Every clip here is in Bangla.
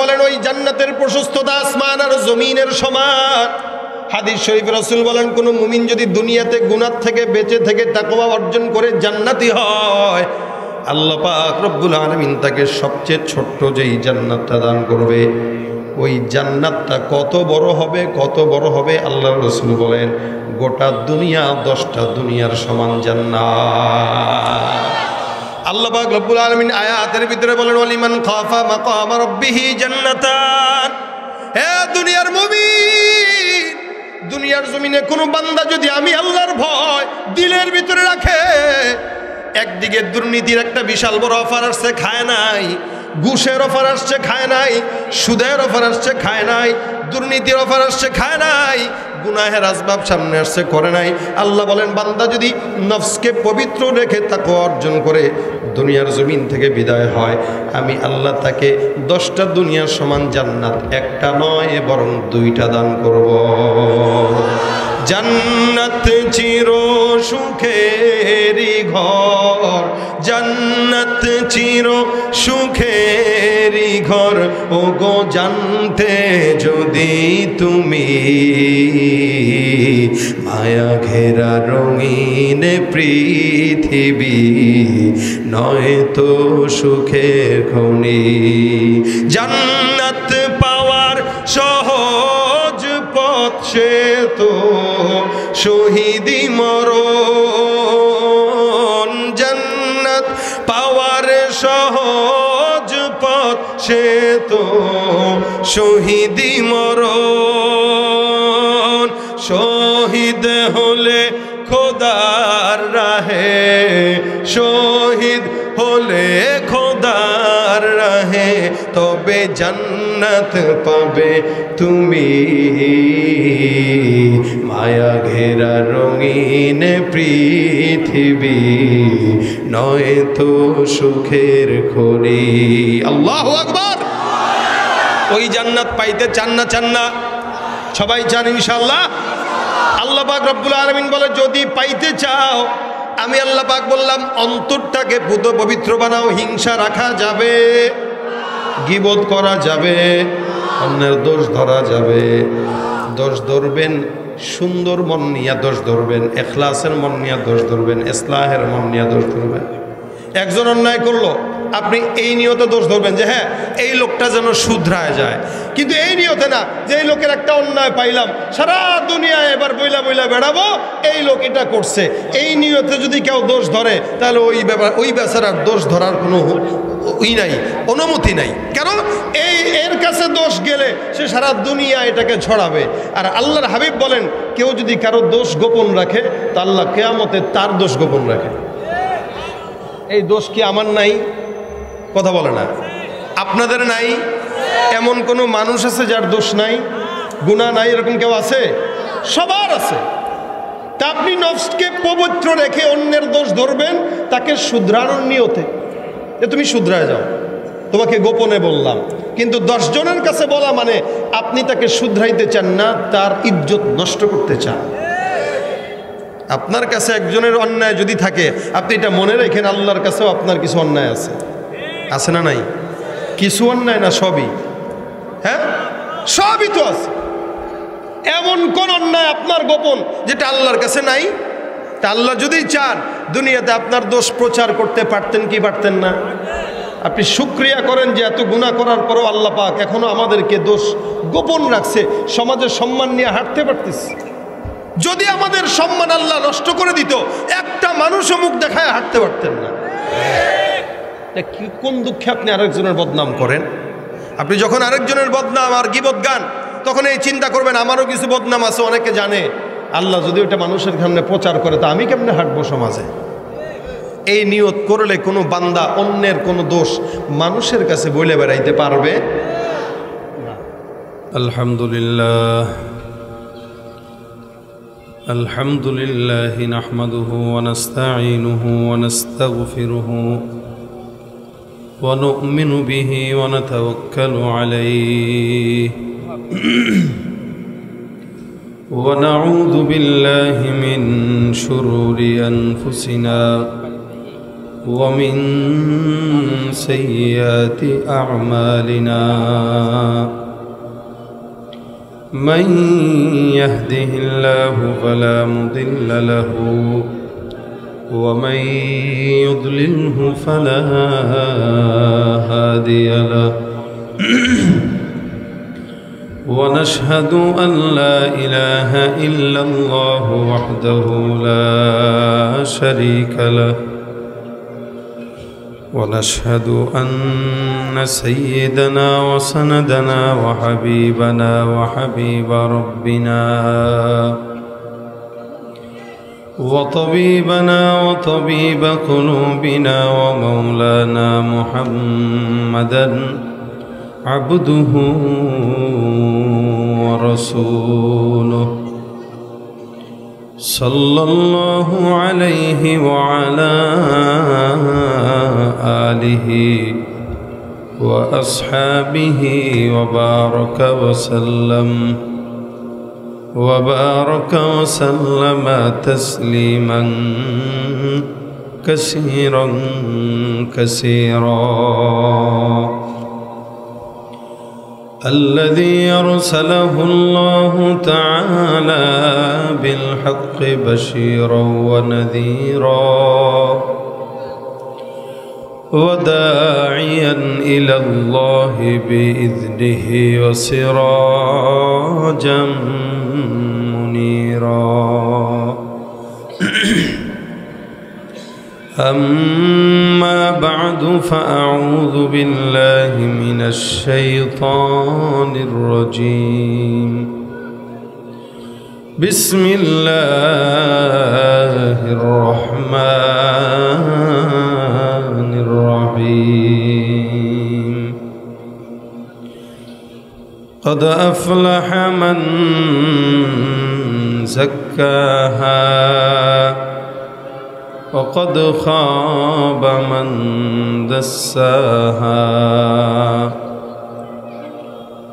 বলেন ওই জান্নাতের প্রশস্ততা আসমান আর জমিনের সমান। হাদিস শরীফে রাসূল বলেন কোন মুমিন যদি দুনিয়াতে গুনাহ থেকে বেঁচে থেকে তাকওয়া অর্জন করে জান্নাতি হয়, আল্লাহ পাক রব্বুল আলামিন তাকে সবচেয়ে ছোট্ট যেই জান্নাতটা দান করবে, ওই জান্নাতটা কত বড় হবে, কত বড় হবে আল্লাহর রাসূল বলেন গোটা দুনিয়া 10টা দুনিয়ার সমান জান্নাত। আল্লাহ পাক রব্বুল আলামিন আয়াতের ভিতরে বলেন ওয়ালিমান খাফা মাকাম রাব্বিহি জান্নাতান। হে দুনিয়ার মুমিন, দুনিয়ার জমিনে কোনো বান্দা যদি আমি আল্লাহর ভয় দিলের ভিতরে রাখে, একদিকে দুর্নীতির একটা বিশাল বড় অফার আসছে খায় নাই, ঘুষের অফার আসছে খায় নাই, সুদের অফার আসছে খায় নাই, দুর্নীতির অফার আসছে খায় নাই, গুনাহের আসবাব সামনে আসছে করে নাই। আল্লাহ বলেন বান্দা যদি নফসকে পবিত্র রেখে তাকওয়া অর্জন করে দুনিয়ার জমিন থেকে বিদায় হয়, আমি আল্লাহ তাকে 10টা দুনিয়ার সমান জান্নাত, একটা নয় বরং 2টা দান করব। জান্নাত চির সুখেরি ঘর, জান্নাত চির সুখেরি ঘর, ও গো জানতে যদি তুমি মায়া ঘেরা রঙিন পৃথিবী নয় তো সুখের খনি। জান্নাত পাওয়ার সহজ পথ সে তো শহীদি মরণ, জান্নাত পাওয়ার সহজ পথ সে তো শহীদি মরণ। শহীদ হলে খোদার রাহে, শহীদ হলে খোদার রাহে, তবে জান্নাত পাবে তুমি মায়া ঘেরা রঙিন পৃথিবী নয় তো সুখের খনি। আল্লাহু আকবার। ওই জান্নাত পাইতে চান না? চান না? সবাই চান ইনশাআল্লাহ। আল্লাহ পাক রব্বুল আলামিন বলে যদি পাইতে চাও, আমি আল্লাহ পাক বললাম অন্তরটাকে পুত পবিত্র বানাও। হিংসা রাখা যাবে, গীবত করা যাবে, অন্যের দোষ ধরা যাবে। দোষ ধরবেন সুন্দর মন নিয়ে, দোষ ধরবেন এখলাসের মন নিয়ে, দোষ ধরবেন ইসলাহের মন নিয়ে, দোষ ধরবেন। একজন অন্যায় করলো, আপনি এই নিয়তে দোষ ধরবেন যে হ্যাঁ এই লোকটা যেন শুধরায় যায়, কিন্তু এই নিয়তে না যে এই লোকের একটা অন্যায় পাইলাম, সারা দুনিয়ায় এবার বইলা বইলা বেড়াবো এই লোক এটা করছে। এই নিয়তে যদি কেউ দোষ ধরে তাহলে ওই বেচারার দোষ ধরার কোনো নাই, অনুমতি নাই। কারণ এর কাছে দোষ গেলে সে সারা দুনিয়া এটাকে ছড়াবে। আর আল্লাহর হাবিব বলেন কেউ যদি কারো দোষ গোপন রাখে তা আল্লাহ কিয়ামতে তার দোষ গোপন রাখে। এই দোষ কি আমার নাই? কথা বলে না। আপনাদের নাই? এমন কোনো মানুষ আছে যার দোষ নাই, গুনাহ নাই, এরকম কেউ আছে? সবার আছে। তা আপনি নফসকে পবিত্র রেখে অন্যের দোষ ধরবেন তাকে শুধরানোর নিয়তে, যে তুমি শুধরায় যাও, তোমাকে গোপনে বললাম। কিন্তু 10 জনের কাছে বলা মানে আপনি তাকে শুধরাইতে চান না, তার ইজ্জত নষ্ট করতে চান। আপনার কাছে একজনের অন্যায় যদি থাকে, আপনি এটা মনে রাখেন আল্লাহর কাছেও আপনার কিছু অন্যায় আছে। আছে না নাই? কিছু অন্যায় না সবই, হ্যাঁ সবই তো আছে। এমন কোন অন্যায় আপনার গোপন যেটা আল্লাহর কাছে নাই? তা আল্লাহ যদি চান দুনিয়াতে আপনার দোষ প্রচার করতে পারতেন কি পারতেন না? আপনি শুকরিয়া করেন যে এত গুনাহ করার পরও আল্লাহ পাক এখনো আমাদেরকে দোষ গোপন রাখছে, সমাজের সম্মান নিয়ে হাঁটতে পারতেছি। যদি আমাদের সম্মান আল্লাহ নষ্ট করে দিত, একটা মানুষও মুখ দেখায় হাঁটতে পারতেন না। কোন দুঃখে আপনি আরেকজনের বদনাম করেন? আপনি যখন আরেকজনের বদনাম আর গীবত গান, তখন এই চিন্তা করবেন আমারও কিছু বদনাম আছে, অনেকে জানে। আল্লাহ যদি ওটা মানুষের সামনে প্রচার করে তা আমি কেমনে হাঁটবো সমাজে? এই নিয়ত করলে কোনো বান্দা অন্যের কোনো দোষ মানুষের কাছে বলে বেড়াইতে পারবে না। আলহামদুলিল্লাহ আলহামদুলিল্লাহি নাহমাদুহু ওয়া নাস্তাঈনুহু ওয়া নাস্তাগফিরুহু ওয়া নু'মিনু বিহি ওয়া নাতাওয়াক্কালু আলাইহি ওয়া নাউযু বিল্লাহি মিন শুরুরি আনফুসিনা ومن سيئات أعمالنا من يهده الله فلا مضل له ومن يضلله فلا هادي له ونشهد أن لا إله إلا الله وحده لا شريك له ونشهد أن سيدنا وسندنا وحبيبنا وحبيب ربنا وطبيبنا وطبيب قلوبنا ومولانا محمدا عبده ورسوله صلى الله عليه وعلى آله وأصحابه وبارك وسلم تسليما كثيرا كثيرا الذي أرسله الله تعالى بالحق بشيرا ونذيرا وداعيا إلى الله بإذنه وسراجا منيرا أما بعد فأعوذ بالله من الشيطان الرجيم بسم الله الرحمن الرحيم قد أفلح من زكاها وقد خاب من دساها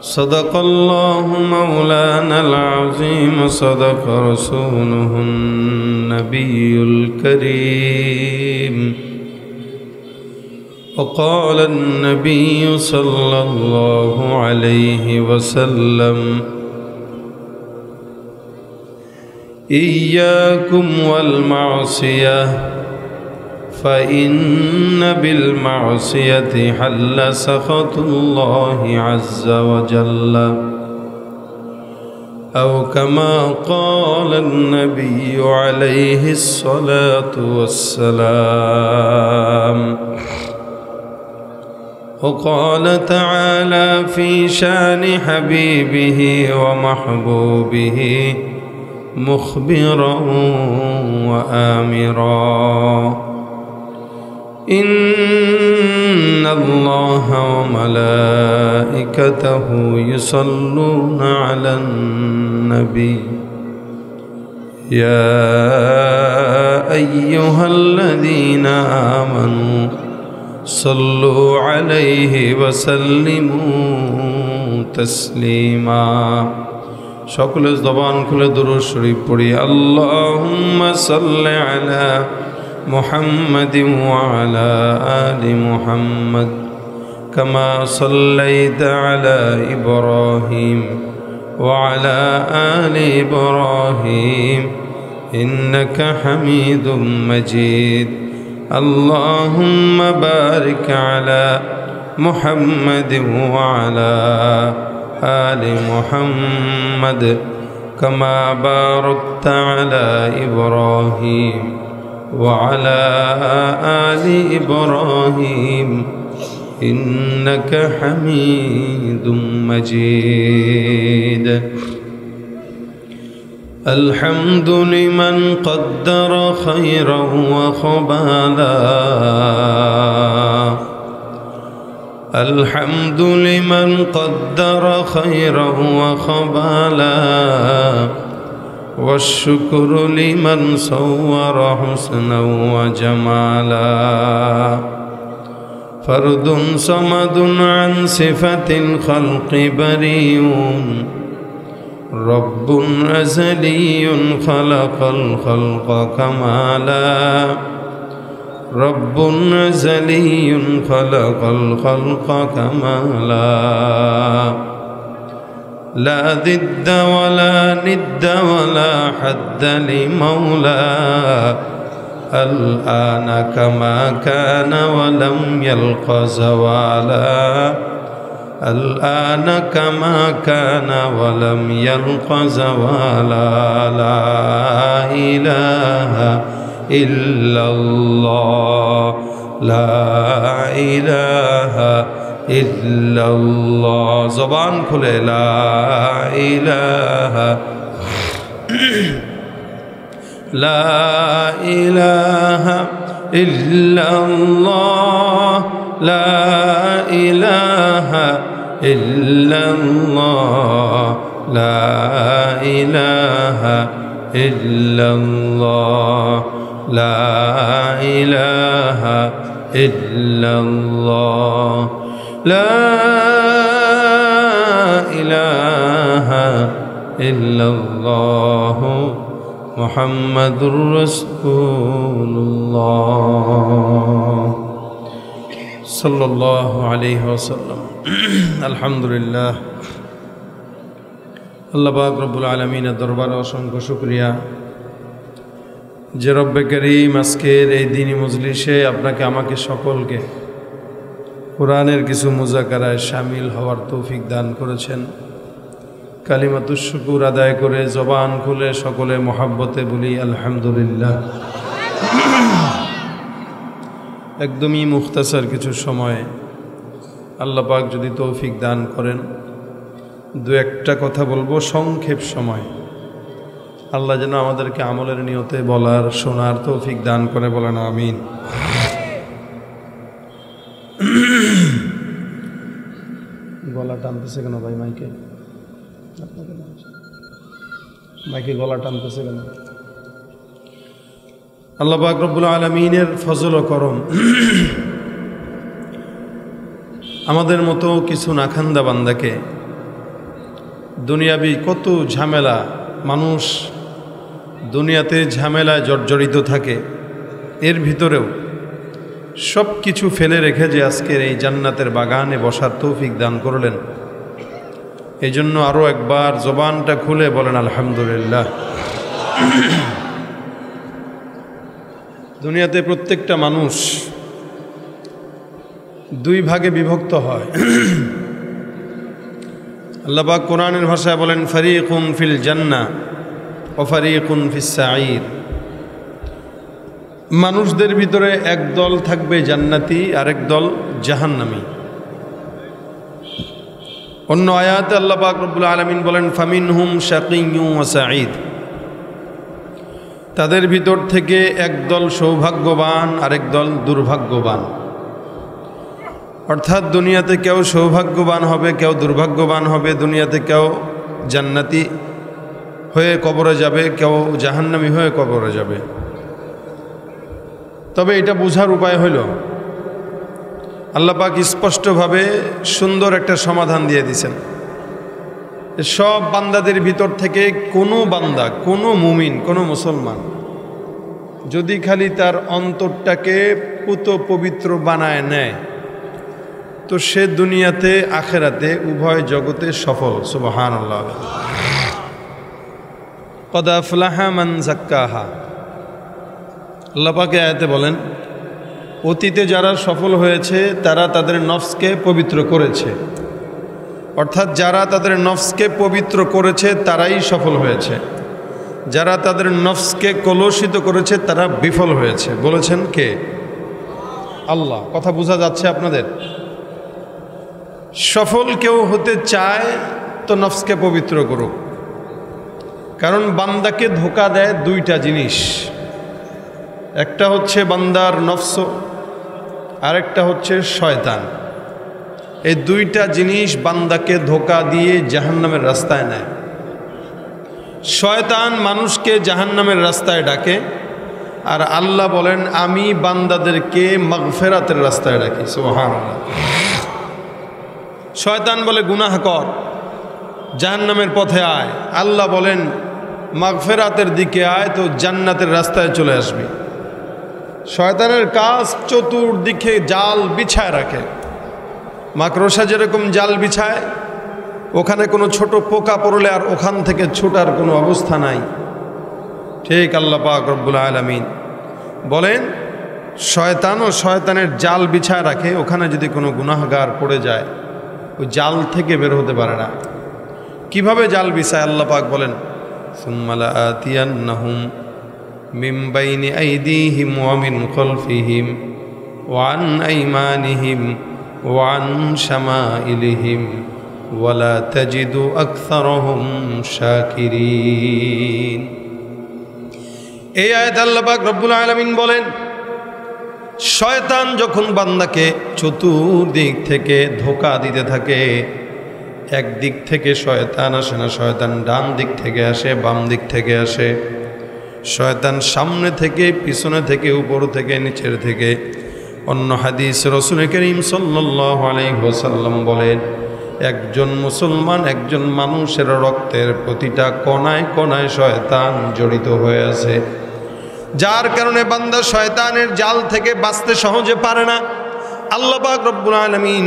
صدق الله مولانا العظيم صدق رسوله النبي الكريم وقال النبي صلى الله عليه وسلم إياكم والمعصية فإن بالمعصية حل سخط الله عز وجل أو كما قال النبي عليه الصلاة والسلام وقال تعالى في شان حبيبه ومحبوبه مخبرا وآمرا إن الله وملائكته يصلون على النبي يا أيها الذين آمنوا صلوا عليه وسلموا تسليما সকলে জবান খুলে দুরূদ শরীফ পড়ি আল্লাহুম্মা সাল্লি আলা মুহাম্মাদিন ওয়া আলা আলি মুহাম্মাদ কামা সাল্লাইতা আলা ইব্রাহিম ওয়া আলা আলি ইব্রাহিম ইন্নাকা হামিদুম মাজিদ আল্লাহুম্মা বারিক আলা মুহাম্মাদিন ওয়া আলা آل محمد كما باركت على إبراهيم وعلى آل إبراهيم إنك حميد مجيد الحمد لمن قدر خيرا وخبالا الحمد لمن قدر خيرا وخبالا والشكر لمن صور حسنا وجمالا فرد صمد عن صفة الخلق بريء رب أزلي خلق الخلق كمالا رب أزلي خلق الخلق كمالا لا ضد ولا ند ولا حد لمولى الآن كما كان ولم يلق زوالا الآن كما كان ولم يلق زوالا لا إله إلا الله لا إله إلا الله زبان খুলে لا إله لا إله إلا الله لا إله إلا الله لا إله إلا الله لا إله إلا الله لا إله إلا الله محمد رسول الله صلى الله عليه وسلم الحمد لله আল্লাহ পাক রব্বুল আলামিনের দরবারে অসংখ্য শুকরিয়া যে রব্বে করিম আজকের এই দিনী মজলিসে আপনাকে আমাকে সকলকে কোরআনের কিছু মুজাকারায় শামিল হওয়ার তৌফিক দান করেছেন। কালিমাতুশ শুকুর আদায় করে জবান খুলে সকলে মহাব্বতে বলি আলহামদুলিল্লাহ। একদমই মুখতাসার কিছু সময় আল্লাহ পাক যদি তৌফিক দান করেন দু একটা কথা বলবো সংক্ষেপ সময়। আল্লাহ যেন আমাদেরকে আমলের নিয়তে বলার শোনার তৌফিক দান করে, বলেন আমিন। গলা টানতেছে কেন ভাই? মাইকে মাইকে গলা টানতেছে কেন? আল্লাহ পাক রব্বুল আলামিনের ফজল ও করম আমাদের মতো কিছু নাখান্দা বান্দাকে দুনিয়াবি কত ঝামেলা, মানুষ দুনিয়াতে ঝামেলায় জর্জরিত থাকে, এর ভিতরেও সব কিছু ফেলে রেখে যে আজকের এই জান্নাতের বাগানে বসার তৌফিক দান করলেন, এই জন্য আরও একবার জবানটা খুলে বলেন আলহামদুলিল্লাহ। দুনিয়াতে প্রত্যেকটা মানুষ দুই ভাগে বিভক্ত হয়। আল্লাহ পাক কোরআনের ভাষায় বলেন ফারিকুন ফিল জান্নাহ ওয়া ফারিকুন ফিস সাঈর। মানুষদের ভিতরে এক দল থাকবে জান্নাতি, আরেক দল জাহান্নামী। অন্য আয়াতে আল্লাহ পাক রব্বুল আলামিন বলেন ফামিনহুম শাকিয়্যুন ওয়া সাঈদ। তাদের ভিতর থেকে এক দল সৌভাগ্যবান, আরেক দল দুর্ভাগ্যবান। অর্থাৎ দুনিয়াতে কেউ সৌভাগ্যবান হবে, কেউ দুর্ভাগ্যবান হবে। দুনিয়াতে কেউ জান্নাতি হয়ে কবরে যাবে, কেউ জাহান্নামী হয়ে কবরে যাবে। তবে এটা বোঝার উপায় হইল আল্লাহ পাক স্পষ্টভাবে সুন্দর একটা সমাধান দিয়ে দিয়েছেন। সব বান্দাদের ভিতর থেকে কোনো বান্দা, কোনো মুমিন, কোনো মুসলমান যদি খালি তার অন্তরটাকে পুত পবিত্র বানায় নেয় তো সে দুনিয়াতে আখেরাতে উভয় জগতে সফল। সুবহানাল্লাহ। কদ আফলাহা মান যাক্কাহা। আল্লাহ পাক আয়াতে বলেন অতীতে যারা সফল হয়েছে তারা তাদের নফসকে পবিত্র করেছে। অর্থাৎ যারা তাদের নফসকে পবিত্র করেছে তারাই সফল হয়েছে, যারা তাদের নফসকে কলুষিত করেছে তারা বিফল হয়েছে। বলেছেন কে? আল্লাহ। কথা বোঝা যাচ্ছে আপনাদের? সফল কেউ হতে চায় তো নফসকে পবিত্র করুক, কারণ বান্দাকে ধোঁকা দেয় দুইটা জিনিস। একটা হচ্ছে বান্দার নফস, আরেকটা হচ্ছে শয়তান। এই দুইটা জিনিস বান্দাকে ধোঁকা দিয়ে জাহান্নামের রাস্তায় নেয়। শয়তান মানুষকে জাহান্নামের রাস্তায় ডাকে, আর আল্লাহ বলেন আমি বান্দাদেরকে মাগফিরাতের রাস্তায় ডাকি। সুবহানাল্লাহ। শয়তান বলে গুনাহ কর, জাহান্নামের পথে আয়। আল্লাহ বলেন মাগফিরাতের দিকে আয় তো জান্নাতের রাস্তায় চলে আসবি। শয়তানের কাজ চতুর্দিকে জাল বিছায় রাখে। মাকড়সা যেরকম জাল বিছায়, ওখানে কোনো ছোট পোকা পড়লে আর ওখান থেকে ছোটার কোনো অবস্থা নাই। ঠিক আল্লাহ পাক রব্বুল আলামিন বলেন শয়তানও শয়তানের জাল বিছায় রাখে, ওখানে যদি কোনো গুনাহগার পড়ে যায় ওই জাল থেকে বের হতে পারে না। কিভাবে জাল বিছায় আল্লাহ পাক বলেন সুম্মা লাআতিয়ান্নাহুম মিন বাইনি আইদিহিম ওয়া মিন খালফিহিম ওয়া আন আইমানিহিম ওয়া আন শামাইলিহিম ওয়া লা তাজিদু আকসারহুম শাকিরিন। এই আয়াত আল্লাহ পাক রব্বুল আলামিন বলেন শয়তান যখন বান্দাকে চতুর্দিক থেকে ধোঁকা দিতে থাকে, একদিক থেকে শয়তান আসে না, শয়তান ডান দিক থেকে আসে, বাম দিক থেকে আসে, শয়তান সামনে থেকে, পিছনে থেকে, উপর থেকে, নিচের থেকে। অন্য হাদিস রাসূল করিম সাল্লাল্লাহু আলাইহি ওয়াসাল্লাম বলেন একজন মুসলমান, একজন মানুষের রক্তের প্রতিটা কণায় কণায় শয়তান জড়িত হয়ে আছে, যার কারণে বান্দা শয়তানের জাল থেকে বাঁচতে সহজে পারে না। আল্লাহ পাক রব্বুল আলামিন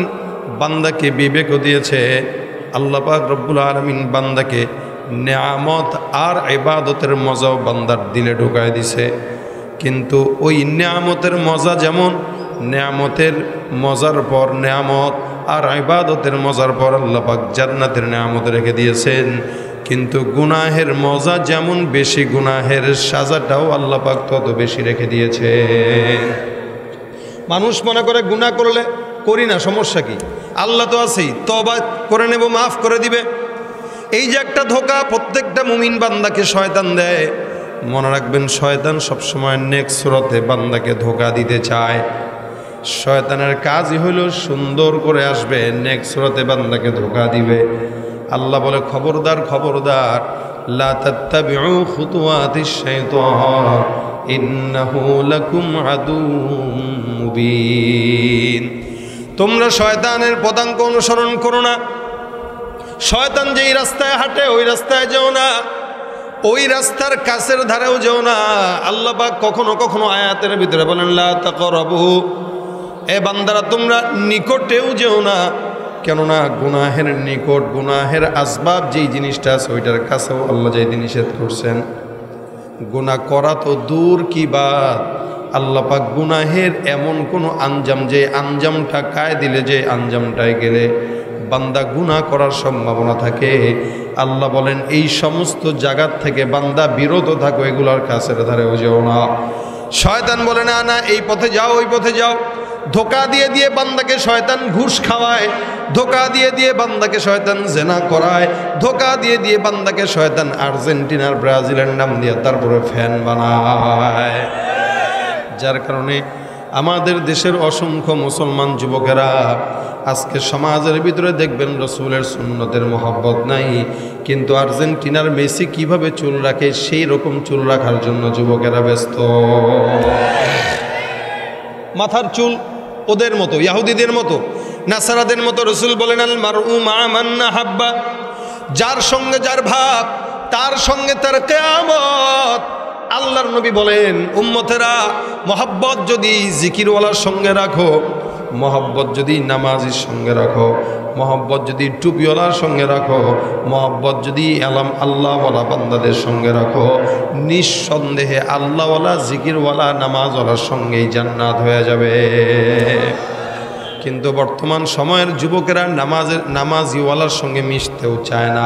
বান্দাকে বিবেকও দিয়েছে। আল্লাহ পাক রব্বুল আলামিন বান্দাকে নেয়ামত আর ইবাদতের মজাও বান্দার দিলে ঢুকায় দিছে। কিন্তু ওই নেয়ামতের মজা যেমন, নেয়ামতের মজার পর নেয়ামত আর ইবাদতের মজার পর আল্লাহ পাক জান্নাতের নেয়ামত রেখে দিয়েছেন, কিন্তু গুনাহের মজা যেমন বেশি, গুনাহের সাজাটাও আল্লাহ পাক তত বেশি রেখে দিয়েছে। মানুষ মনে করে গুনাহ করলে করি না, সমস্যা কি? আল্লাহ তো আছেই, তওবা করে নেব, মাফ করে দিবে। এই যে একটা ধোঁকা প্রত্যেকটা মুমিন বান্দাকে শয়তান দেয়, মনে রাখবেন শয়তান সবসময় নেক সুরতে বান্দাকে ধোঁকা দিতে চায়। শয়তানের কাজই হলো সুন্দর করে আসবে, নেক সুরতে বান্দাকে ধোঁকা দিবে। আল্লাহ বলে খবরদার খবরদার, লা তাত্তাবিউ খুতুওয়াতিশ শাইতান ইন্নাহু লাকুম আদুউম মুবিন। তোমরা শয়তানের পদাঙ্ক অনুসরণ করো না। শয়তান যেই রাস্তায় হাঁটে ওই রাস্তায় যেও না, ওই রাস্তার কাছের ধারেও যেও না। আল্লাহ পাক কখনো কখনো আয়াতের ভিতরে বলেন লা তাকরাবু, এ বান্দারা তোমরা নিকটেও যেও না। কেননা গুনাহের নিকট, গুনাহের আসবাব যেই জিনিসটা আছে ওইটার কাছেও আল্লাহ যেই নিষেধ করছেন। গুনাহ করা তো দূর কি বাত, আল্লাহ পাক গুনাহের এমন কোনো আঞ্জাম, যে আঞ্জামটা কায় দিলে, যে আঞ্জামটায় গেলে বান্দা গুনাহ করার সম্ভাবনা থাকে, আল্লাহ বলেন এই সমস্ত জায়গার থেকে বান্দা বিরত থাকো, এগুলার কাছের ধারেও যেও না। শয়তান বলে না না এই পথে যাও, ওই পথে যাও। ধোঁকা দিয়ে দিয়ে বান্দাকে শয়তান ঘুষ খাওয়ায়, ধোঁকা দিয়ে দিয়ে বান্দাকে শয়তান জেনা করায়, ধোঁকা দিয়ে দিয়ে বান্দাকে শয়তান আর্জেন্টিনার ব্রাজিলের নাম দিয়ে তারপরে ফ্যান বানায়। যার কারণে আমাদের দেশের অসংখ্য মুসলমান যুবকেরা আজকে সমাজের ভিতরে দেখবেন রসুলের সুন্নতের মহব্বত নাই, কিন্তু আর্জেন্টিনার মেসি কিভাবে চুল রাখে সেই রকম চুল রাখার জন্য যুবকেরা ব্যস্ত। মাথার চুল ওদের মতো, ইহুদিদের মতো, নাসারাদের মতো। রসুল বলেন আল মারউ মা মান আহাব্বা, যার সঙ্গে যার ভাব তার সঙ্গে তার কিয়ামত। আল্লাহর নবী বলেন উম্মতেরা মহব্বত যদি জিকিরওয়ালার সঙ্গে রাখো, মহব্বত যদি নামাজির সঙ্গে রাখো, মহব্বত যদি টুপিওয়ালার সঙ্গে রাখো, মহব্বত যদি আল্লাহওয়ালা বান্দাদের সঙ্গে রাখো, নিঃসন্দেহে আল্লাহওয়ালা জিকিরওয়ালা নামাজওয়ালার সঙ্গেই জান্নাত হয়ে যাবে। কিন্তু বর্তমান সময়ের যুবকেরা নামাজিওয়ালার সঙ্গে মিশতেও চায় না,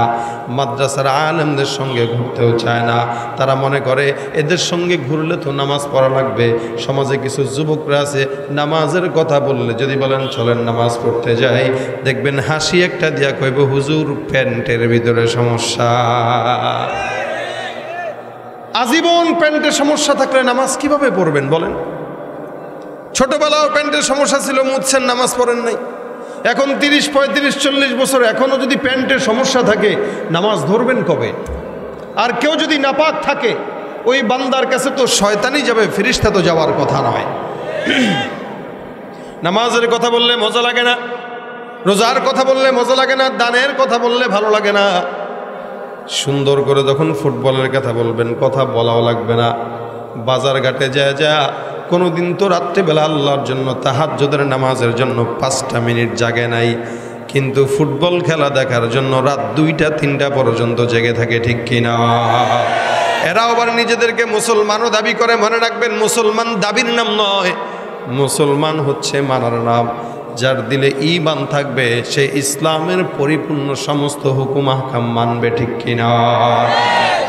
মাদ্রাসার আলেমদের সঙ্গে ঘুরতেও চায় না। তারা মনে করে এদের সঙ্গে ঘুরলে তো নামাজ পড়া লাগবে। সমাজে কিছু যুবকরা আছে নামাজের কথা বললে যদি বলেন চলেন নামাজ পড়তে যাই, দেখবেন হাসি একটা দিয়া কইব হুজুর প্যান্টের ভিতরে সমস্যা। আজীবন প্যান্টের সমস্যা থাকলে নামাজ কিভাবে পড়বেন বলেন? ছোটবেলাও প্যান্টের সমস্যা ছিল, মুছছেন, নামাজ পড়েন নাই। এখন 30, 35, 40 বছর এখনও যদি প্যান্টের সমস্যা থাকে, নামাজ ধরবেন কবে? আর কেউ যদি নাপাক থাকে ওই বান্দার কাছে তো শয়তানই যাবে, ফেরেশতা তো যাওয়ার কথা নয়। নামাজের কথা বললে মজা লাগে না, রোজার কথা বললে মজা লাগে না, দানের কথা বললে ভালো লাগে না। সুন্দর করে যখন ফুটবলের কথা বলবেন কথা বলাও লাগবে না। বাজার ঘাটে যা কোনো দিন তো রাত্রেবেলা আল্লাহর জন্য তাহাজ্জুদের নামাজের জন্য 5টা মিনিট জাগে নাই, কিন্তু ফুটবল খেলা দেখার জন্য রাত 2টা 3টা পর্যন্ত জেগে থাকে, ঠিক কিনা? এরা আবার নিজেদেরকে মুসলমানও দাবি করে। মনে রাখবেন, মুসলমান দাবির নাম নয়, মুসলমান হচ্ছে মানার নাম। যার দিলে ঈমান থাকবে সে ইসলামের পরিপূর্ণ সমস্ত হুকুম আহকাম মানবে, ঠিক কিনা?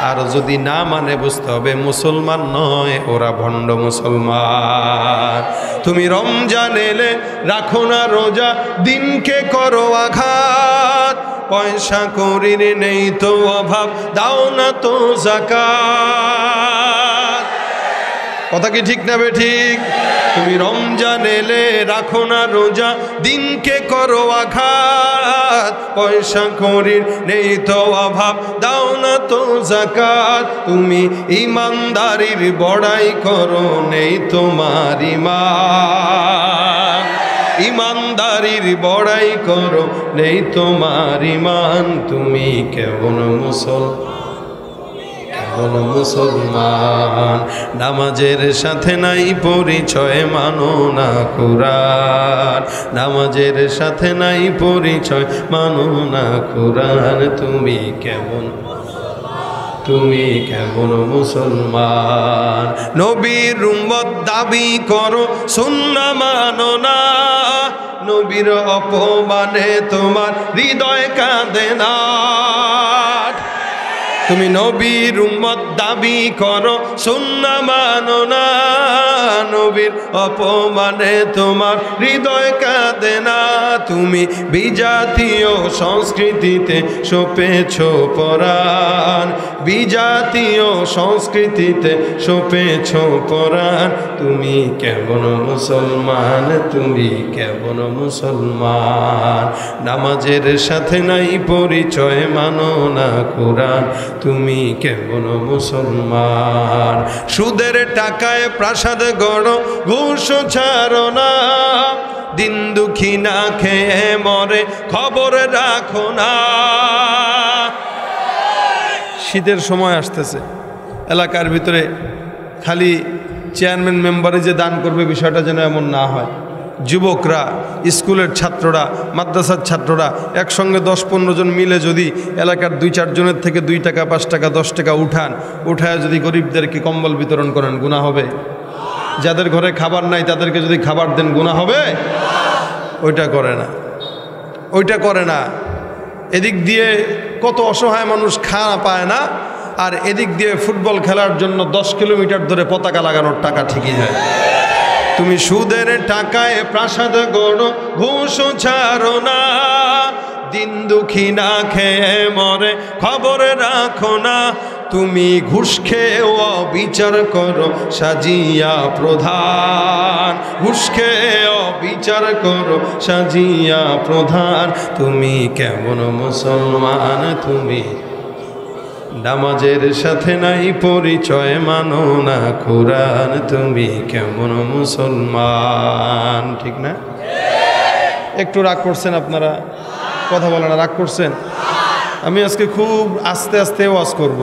আর যদি না মানে বুঝতে হবে মুসলমান নয়, ওরা ভণ্ড মুসলমান। তুমি রমজান এলে রাখো না রোজা, দিনকে করো আঘাত, পয়সা করির নেই তো অভাব, দাও না তো যাকাত। কথা কি ঠিক না ঠিক? তুমি রমজান এলে রাখো না রোজা, দিনকে করো আঘাত, পয়সা করির নেই তো অভাব, দাও না তো যাকাত। তুমি ইমানদারির বড়াই করো, নেই তোমার ঈমান। ইমানদারির বড়াই করো, নেই তোমার ঈমান। তুমি কেমন মুসলমান, নামাজের সাথে নাই পরিচয়, মানো না কুরআন। নামাজের সাথে নাই পরিচয়, মানো না কুরআন। তুমি কেমন মুসলমান? নবীর উম্মত দাবি করো, সুন্নাহ মানো না, নবীর অপমানে তোমার হৃদয় কাঁদে না। তুমি নবীর উম্মত দাবি করো, সুন্নাহ মানো না, নবীর অপমানে তোমার হৃদয় কাঁদে না। তুমি বিজাতীয় সংস্কৃতিতে সপেছ পরাণ, বিজাতীয় সংস্কৃতিতে সপেছ পরাণ। তুমি কেমন মুসলমান? তুমি কেমন মুসলমান? নামাজের সাথে নাই পরিচয়, মানো না কুরআন। তুমি কেমন মুসলমান? সুদের টাকায় প্রাসাদ গড়ো, ঘুষ ছাড়ো না, দিন দুঃখী না খেয়ে মরে, খবর রাখো না। শীতের সময় আসতেছে, এলাকার ভিতরে খালি চেয়ারম্যান মেম্বারে যে দান করবে বিষয়টা যেন এমন না হয়। যুবকরা, স্কুলের ছাত্ররা, মাদ্রাসার ছাত্ররা একসঙ্গে 10-15 জন মিলে যদি এলাকার 2-4 জনের থেকে 2 টাকা 5 টাকা 10 টাকা উঠায় যদি গরিবদেরকে কম্বল বিতরণ করেন, গুনাহ হবে? যাদের ঘরে খাবার নাই তাদেরকে যদি খাবার দেন, গুনাহ হবে? ওইটা করে না। এদিক দিয়ে কত অসহায় মানুষ খাওয়া পায় না, আর এদিক দিয়ে ফুটবল খেলার জন্য 10 কিলোমিটার ধরে পতাকা লাগানোর টাকা ঠিকই যায়। তুমি সুদের টাকায় প্রাসাদ গড়ো, ঘুষ ছাড়ো না, দিন দুঃখী না খেয়ে মরে, খবর রাখো না। তুমি ঘুষ খেয়েও বিচার করো, সাজিয়া প্রধান। ঘুষ খেয়েও বিচার করো, সাজিয়া প্রধান। তুমি কেমন মুসলমান? তুমি নামাজের সাথে নাই পরিচয়, মানো না কুরআন। তুমি কেমন মুসলমান? ঠিক না? একটু রাগ করছেন আপনারা? কথা বলেন না, রাগ করছেন? আমি আজকে খুব আস্তে আস্তে ওয়াজ করব,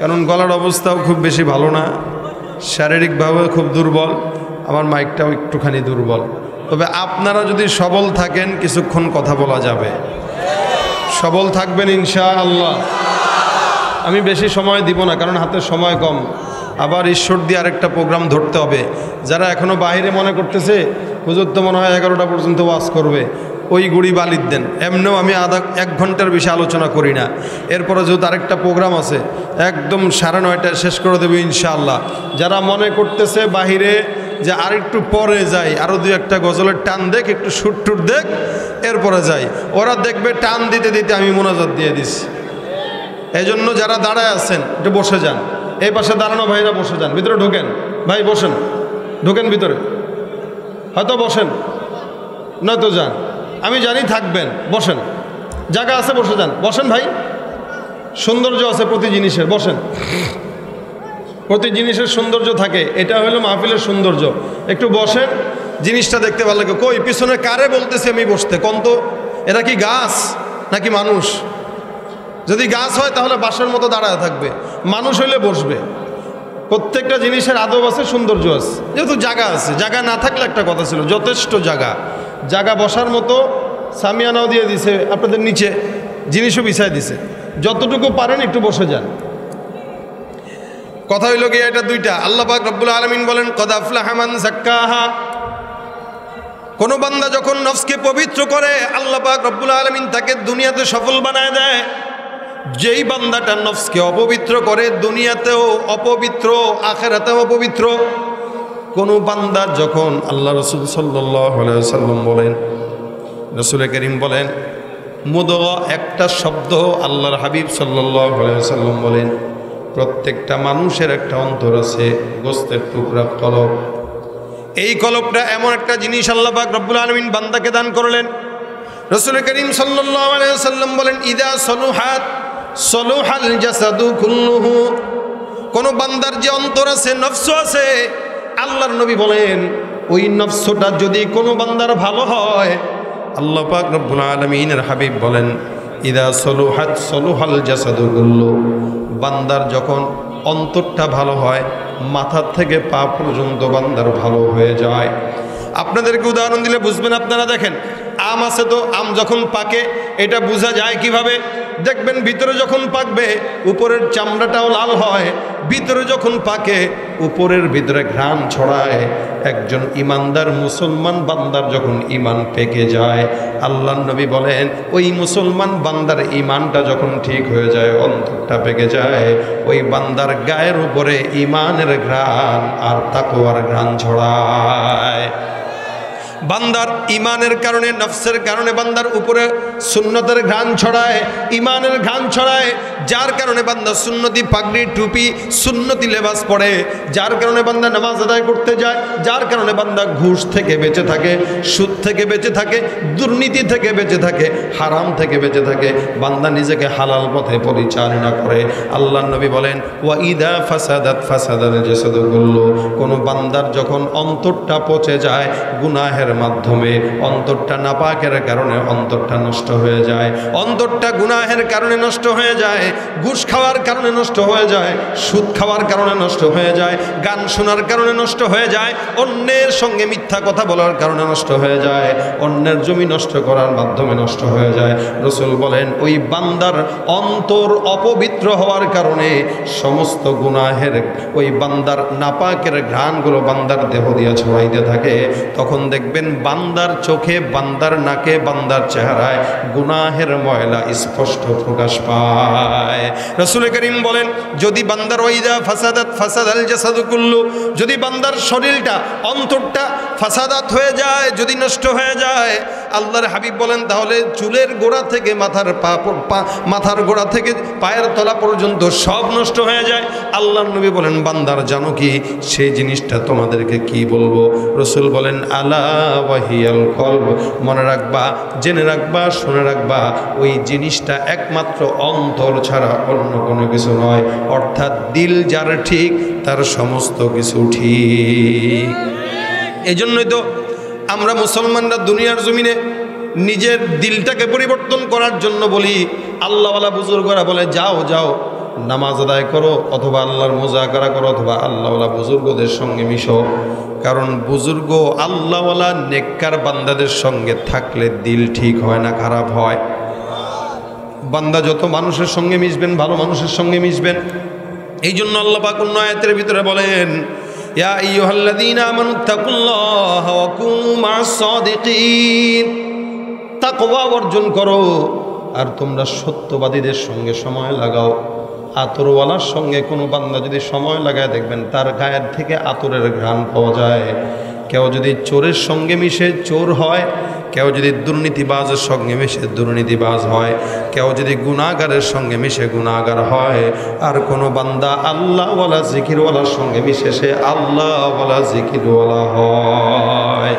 কারণ গলার অবস্থাও খুব বেশি ভালো না, শারীরিকভাবে খুব দুর্বল, আমার মাইকটাও একটুখানি দুর্বল। তবে আপনারা যদি সবল থাকেন কিছুক্ষণ কথা বলা যাবে। সবল থাকবেন ইনশাআল্লাহ। আমি বেশি সময় দিব না, কারণ হাতে সময় কম। আবার ঈশ্বর দিয়ে আরেকটা প্রোগ্রাম ধরতে হবে। যারা এখনও বাইরে মনে করতেছে হুজুর তো মনে হয় 11টা পর্যন্ত ওয়াজ করবে, ওই গুড়ি বালিদ দেন। এমনিও আমি 1 ঘন্টার বেশি আলোচনা করি না। এরপরে যেহেতু আরেকটা প্রোগ্রাম আছে, একদম 9:30টায় শেষ করে দেবো ইনশাআল্লাহ। যারা মনে করতেছে বাহিরে যে আরেকটু পরে যাই, আরও 2-1টা গজলের টান দেখ, একটু সুট দেখ, এরপরে যাই, ওরা দেখবে টান দিতে দিতে আমি মোনাজাত দিয়ে দিছি। এই জন্য যারা দাঁড়ায় আছেন একটু বসে যান। এই পাশে দাঁড়ানো ভাইরা বসে যান, ভিতরে ঢোকেন। ভাই বসেন, ঢোকেন ভিতরে, হয়তো বসেন, নয়তো যান। আমি জানি থাকবেন, বসেন, জায়গা আছে, বসে যান। বসেন ভাই, সৌন্দর্য আছে প্রতি জিনিসের, বসেন। প্রতি জিনিসের সৌন্দর্য থাকে, এটা হলো মাহফিলের সৌন্দর্য। একটু বসেন, জিনিসটা দেখতে ভালো লাগে। কই পিছনে কারে বলতেছি আমি বসতে? কোন তো এরা কি গাছ নাকি মানুষ? যদি গাছ হয় তাহলে বাঁশের মতো দাঁড়ায় থাকবে, মানুষ হইলে বসবে। প্রত্যেকটা জিনিসের আদব আছে, সৌন্দর্য আছে। যেহেতু জায়গা আছে, জায়গা না থাকলে একটা কথা ছিল, যথেষ্ট জায়গা বসার মতো সামিয়ানাও দিয়ে দিছে, আপনাদের নিচে জিনিসও বিছাই দিছে, যতটুকু পারেন একটু বসে যান। কথা হইল গিয়ে এটা দুইটা। আল্লাহ পাক রব্বুল আলামিন বলেন কদ আফলাহা মান যাক্কাহা, কোন বান্দা যখন নফসকে পবিত্র করে আল্লাহ পাক রব্বুল আলামিন তাকে দুনিয়াতে সফল বানায় দেয়। যেই বান্দাটা নফসকে অপবিত্র করে দুনিয়াতেও অপবিত্র, আখিরাতেও অপবিত্র। কোন বান্দা যখন, আল্লাহ রাসূল সাল্লাল্লাহু আলাইহি ওয়াসাল্লাম বলেন, রাসূল করিম বলেন, মুদগা একটা শব্দ, আল্লাহর হাবিব সাল্লাল্লাহু আলাইহি ওয়াসাল্লাম বলেন প্রত্যেকটা মানুষের একটা অন্তর আছে, গোস্তের টুকরা কলব। এই কলবটা এমন একটা জিনিস আল্লাহ পাক রব্বুল আলামিন বান্দাকে দান করলেন। রাসূল করিম সাল্লাল্লাহু আলাইহি ওয়াসাল্লাম বলেন ইদা সলুহাত সলুহাল জাসাদু কুল্লুহু। কোন বান্দার যে অন্তর আছে, নফস আছে, আল্লাহর নবী বলেন ওই নফসটা যদি কোনো বান্দার ভালো হয়, আল্লাহ পাক রব্বুল আলামিনের হাবিব বলেন ইদা সলুহাত সলুহাল জাসাদু কুল্লু। বান্দার যখন অন্তরটা ভালো হয়, মাথার থেকে পা পর্যন্ত বান্দার ভালো হয়ে যায়। আপনাদেরকে উদাহরণ দিলে বুঝবেন। আপনারা দেখেন, আম আছে তো, আম যখন পাকে এটা বোঝা যায় কিভাবে? দেখবেন ভিতরে যখন পাকবে উপরের চামড়াটাও লাল হয়, ভিতরে যখন পাকে উপরের ভিতরে ঘ্রাণ ছড়ায়। একজন ইমানদার মুসলমান বান্দার যখন ইমান পেকে যায়, আল্লাহর নবী বলেন ওই মুসলমান বান্দার ইমানটা যখন ঠিক হয়ে যায়, অন্তরটা পেকে যায়, ওই বান্দার গায়ের উপরে ইমানের ঘ্রাণ আর তাকওয়ার ঘ্রাণ ছড়ায়। বান্দার ইমানের কারণে, নফসের কারণে বান্দার উপরে সুন্নতের ঘ্রাণ ছড়ায়, ইমানের ঘ্রাণ ছড়ায়, যার কারণে বান্দা সুন্নতি পাগড়ি টুপি সুন্নতি লেবাস পরে, যার কারণে বান্দা নামাজ আদায় করতে যায়, যার কারণে বান্দা ঘুষ থেকে বেঁচে থাকে, সুদ থেকে বেঁচে থাকে, দুর্নীতি থেকে বেঁচে থাকে, হারাম থেকে বেঁচে থাকে, বান্দা নিজেকে হালাল পথে পরিচালনা করে। আল্লাহর নবী বলেন ওয়া ইদা ফাসাদাত ফাসাদাল জাসাদু কুল্লু। কোন বান্দার যখন অন্তরটা পচে যায় গুনাহের মাধ্যমে, অন্তরটা নাপাকের কারণে অন্তরটা নষ্ট হয়ে যায়, অন্তরটা গুনাহের কারণে নষ্ট হয়ে যায়, ঘুষ খাওয়ার কারণে নষ্ট হয়ে যায়, সুদ খাওয়ার কারণে নষ্ট হয়ে যায়, গান শোনার কারণে নষ্ট হয়ে যায়, অন্যের সঙ্গে মিথ্যা কথা বলার কারণে নষ্ট হয়ে যায়, অন্যের জমি নষ্ট করার মাধ্যমে নষ্ট হয়ে যায়। রাসূল বলেন ওই বান্দার অন্তর অপবিত্র হওয়ার কারণে সমস্ত গুনাহের, ওই বান্দার নাপাকের ঘ্রাণগুলো বান্দার দেহ দিয়ে ছড়াইতে থাকে। তখন দেখবেন বান্দার চোখে, বান্দার নাকে, বান্দার চেহারায় গুনাহের ময়লা স্পষ্ট প্রকাশ পায়। রাসূল করিম বলেন যদি বান্দার ওয়াইদা ফাসাদাত ফাসাদাল জাসাদু কুল্লু, যদি বান্দার শরীরটা, অন্তরটা ফাসাদাত হয়ে যায়, যদি নষ্ট হয়ে যায়, আল্লাহর হাবিব বলেন তাহলে চুলের গোড়া থেকে মাথার গোড়া থেকে পায়ের তলা পর্যন্ত সব নষ্ট হয়ে যায়। আল্লাহর নবী বলেন বান্দার জানো কি সেই জিনিসটা তোমাদেরকে কি বলবো? রাসূল বলেন আলা ওয়াহিয়াল কলব। মনে রাখবা, জেনে রাখবা, শুনে রাখবা, ওই জিনিসটা একমাত্র অন্তর ছাড়া অন্য কোনো কিছু নয়। অর্থাৎ দিল যার ঠিক তার সমস্ত কিছু ঠিক। এই জন্যই তো আমরা মুসলমানরা দুনিয়ার জমিনে নিজের দিলটাকে পরিবর্তন করার জন্য বলি, আল্লাহওয়ালা বুজুর্গরা বলে যাও যাও নামাজ আদায় করো, অথবা আল্লাহর মুজাকারা করো, অথবা আল্লাহওয়ালা বুজুর্গদের সঙ্গে মিশো। কারণ বুজুর্গ আল্লাহওয়ালা নেককার বান্দাদের সঙ্গে থাকলে দিল ঠিক হয় না, খারাপ হয়। বান্দা যত মানুষের সঙ্গে মিশবেন, ভালো মানুষের সঙ্গে মিশবেন। এই জন্য আল্লাহ পাক অন্য আয়াতের ভিতরে বলেন ইয়া আইয়ুহাল্লাযীনা আমানুত্তাকুল্লাহা ওয়া কুনু মা'আস সাদিকিন। তাকওয়া অর্জন করো আর তোমরা সত্যবাদীদের সঙ্গে সময় লাগাও। আতরওয়ালার সঙ্গে কোনো বান্দা যদি সময় লাগায় দেখবেন তার গায়ের থেকে আতরের ঘ্রাণ পাওয়া যায়। কেউ যদি চোরের সঙ্গে মিশে চোর হয়, কেউ যদি দুর্নীতিবাজের সঙ্গে মিশে দুর্নীতিবাজ হয়, কেউ যদি গুনাহগারের সঙ্গে মিশে গুনাহগার হয়, আর কোনো বান্দা আল্লাহওয়ালা জিকিরওয়ালার সঙ্গে মিশে সে আল্লাহওয়ালা জিকিরওয়ালা হয়।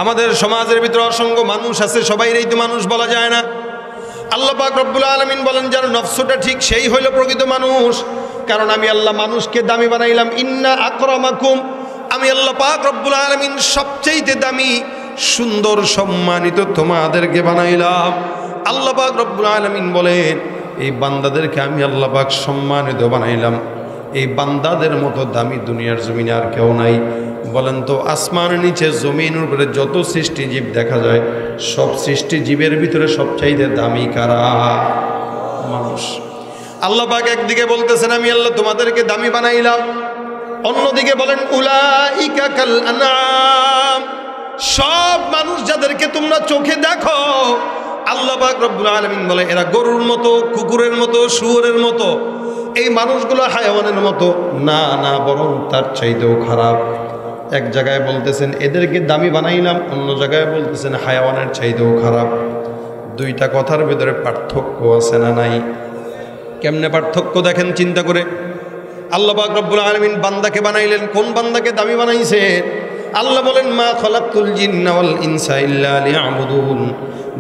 আমাদের সমাজের ভিতরে অসংখ্য মানুষ আছে, সবাইরই তো মানুষ বলা যায় না। আল্লাহ পাক রব্বুল আলামিন বলেন যার নফসটা ঠিক সেই হইল প্রকৃত মানুষ। কারণ আমি আল্লাহ মানুষকে দামি বানাইলাম, ইন্না আকরামাকুম, আমি আল্লাহ পাক রব্বুল আলামিন সবচেয়ে দামি, সুন্দর, সম্মানিত তোমাদেরকে বানাইলাম। আল্লাহ পাক রব্বুল আলামিন বলেন এই বান্দাদেরকে আমি আল্লাহ পাক সম্মানিত বানাইলাম। এই বান্দাদের মতো দামি দুনিয়ার জমিনে আর কেউ নাই। বলেন তো আসমানের নিচে জমিনের উপরে যত সৃষ্টিজীব দেখা যায়, সব সৃষ্টিজীবের ভিতরে সবচাইতে দামি কারা? মানুষ। আল্লাহ পাক একদিকে বলতেছেন আমি আল্লাহ তোমাদেরকে দামি বানাইলাম, অন্যদিকে বলেন উলাইকা কাল আনআম, সব মানুষ যাদেরকে তোমরা চোখে দেখো, আল্লাহ পাক রব্বুল আলামিন বলে এরা গরুর মতো, কুকুরের মতো, শুয়োরের মতো। এই মানুষগুলো হায়াওয়ানের মতো না, না, বরং তার চাইতেও খারাপ। এক জায়গায় বলতেছেন এদেরকে দামি বানাইলাম, অন্য জায়গায় বলতেছেন হায়াওয়ানের চাইতেও খারাপ। দুইটা কথার ভিতরে পার্থক্য আছে না নাই? কেমনে পার্থক্য দেখেন চিন্তা করে। আল্লাহ পাক রব্বুল আলামিন বান্দাকে বানাইলেন, কোন বান্দাকে দামি বানাইছেন? আল্লাহ বলেন মা খালাকতুল জিন্না ওয়াল ইনসা ইল্লা লিয়াবুদুন,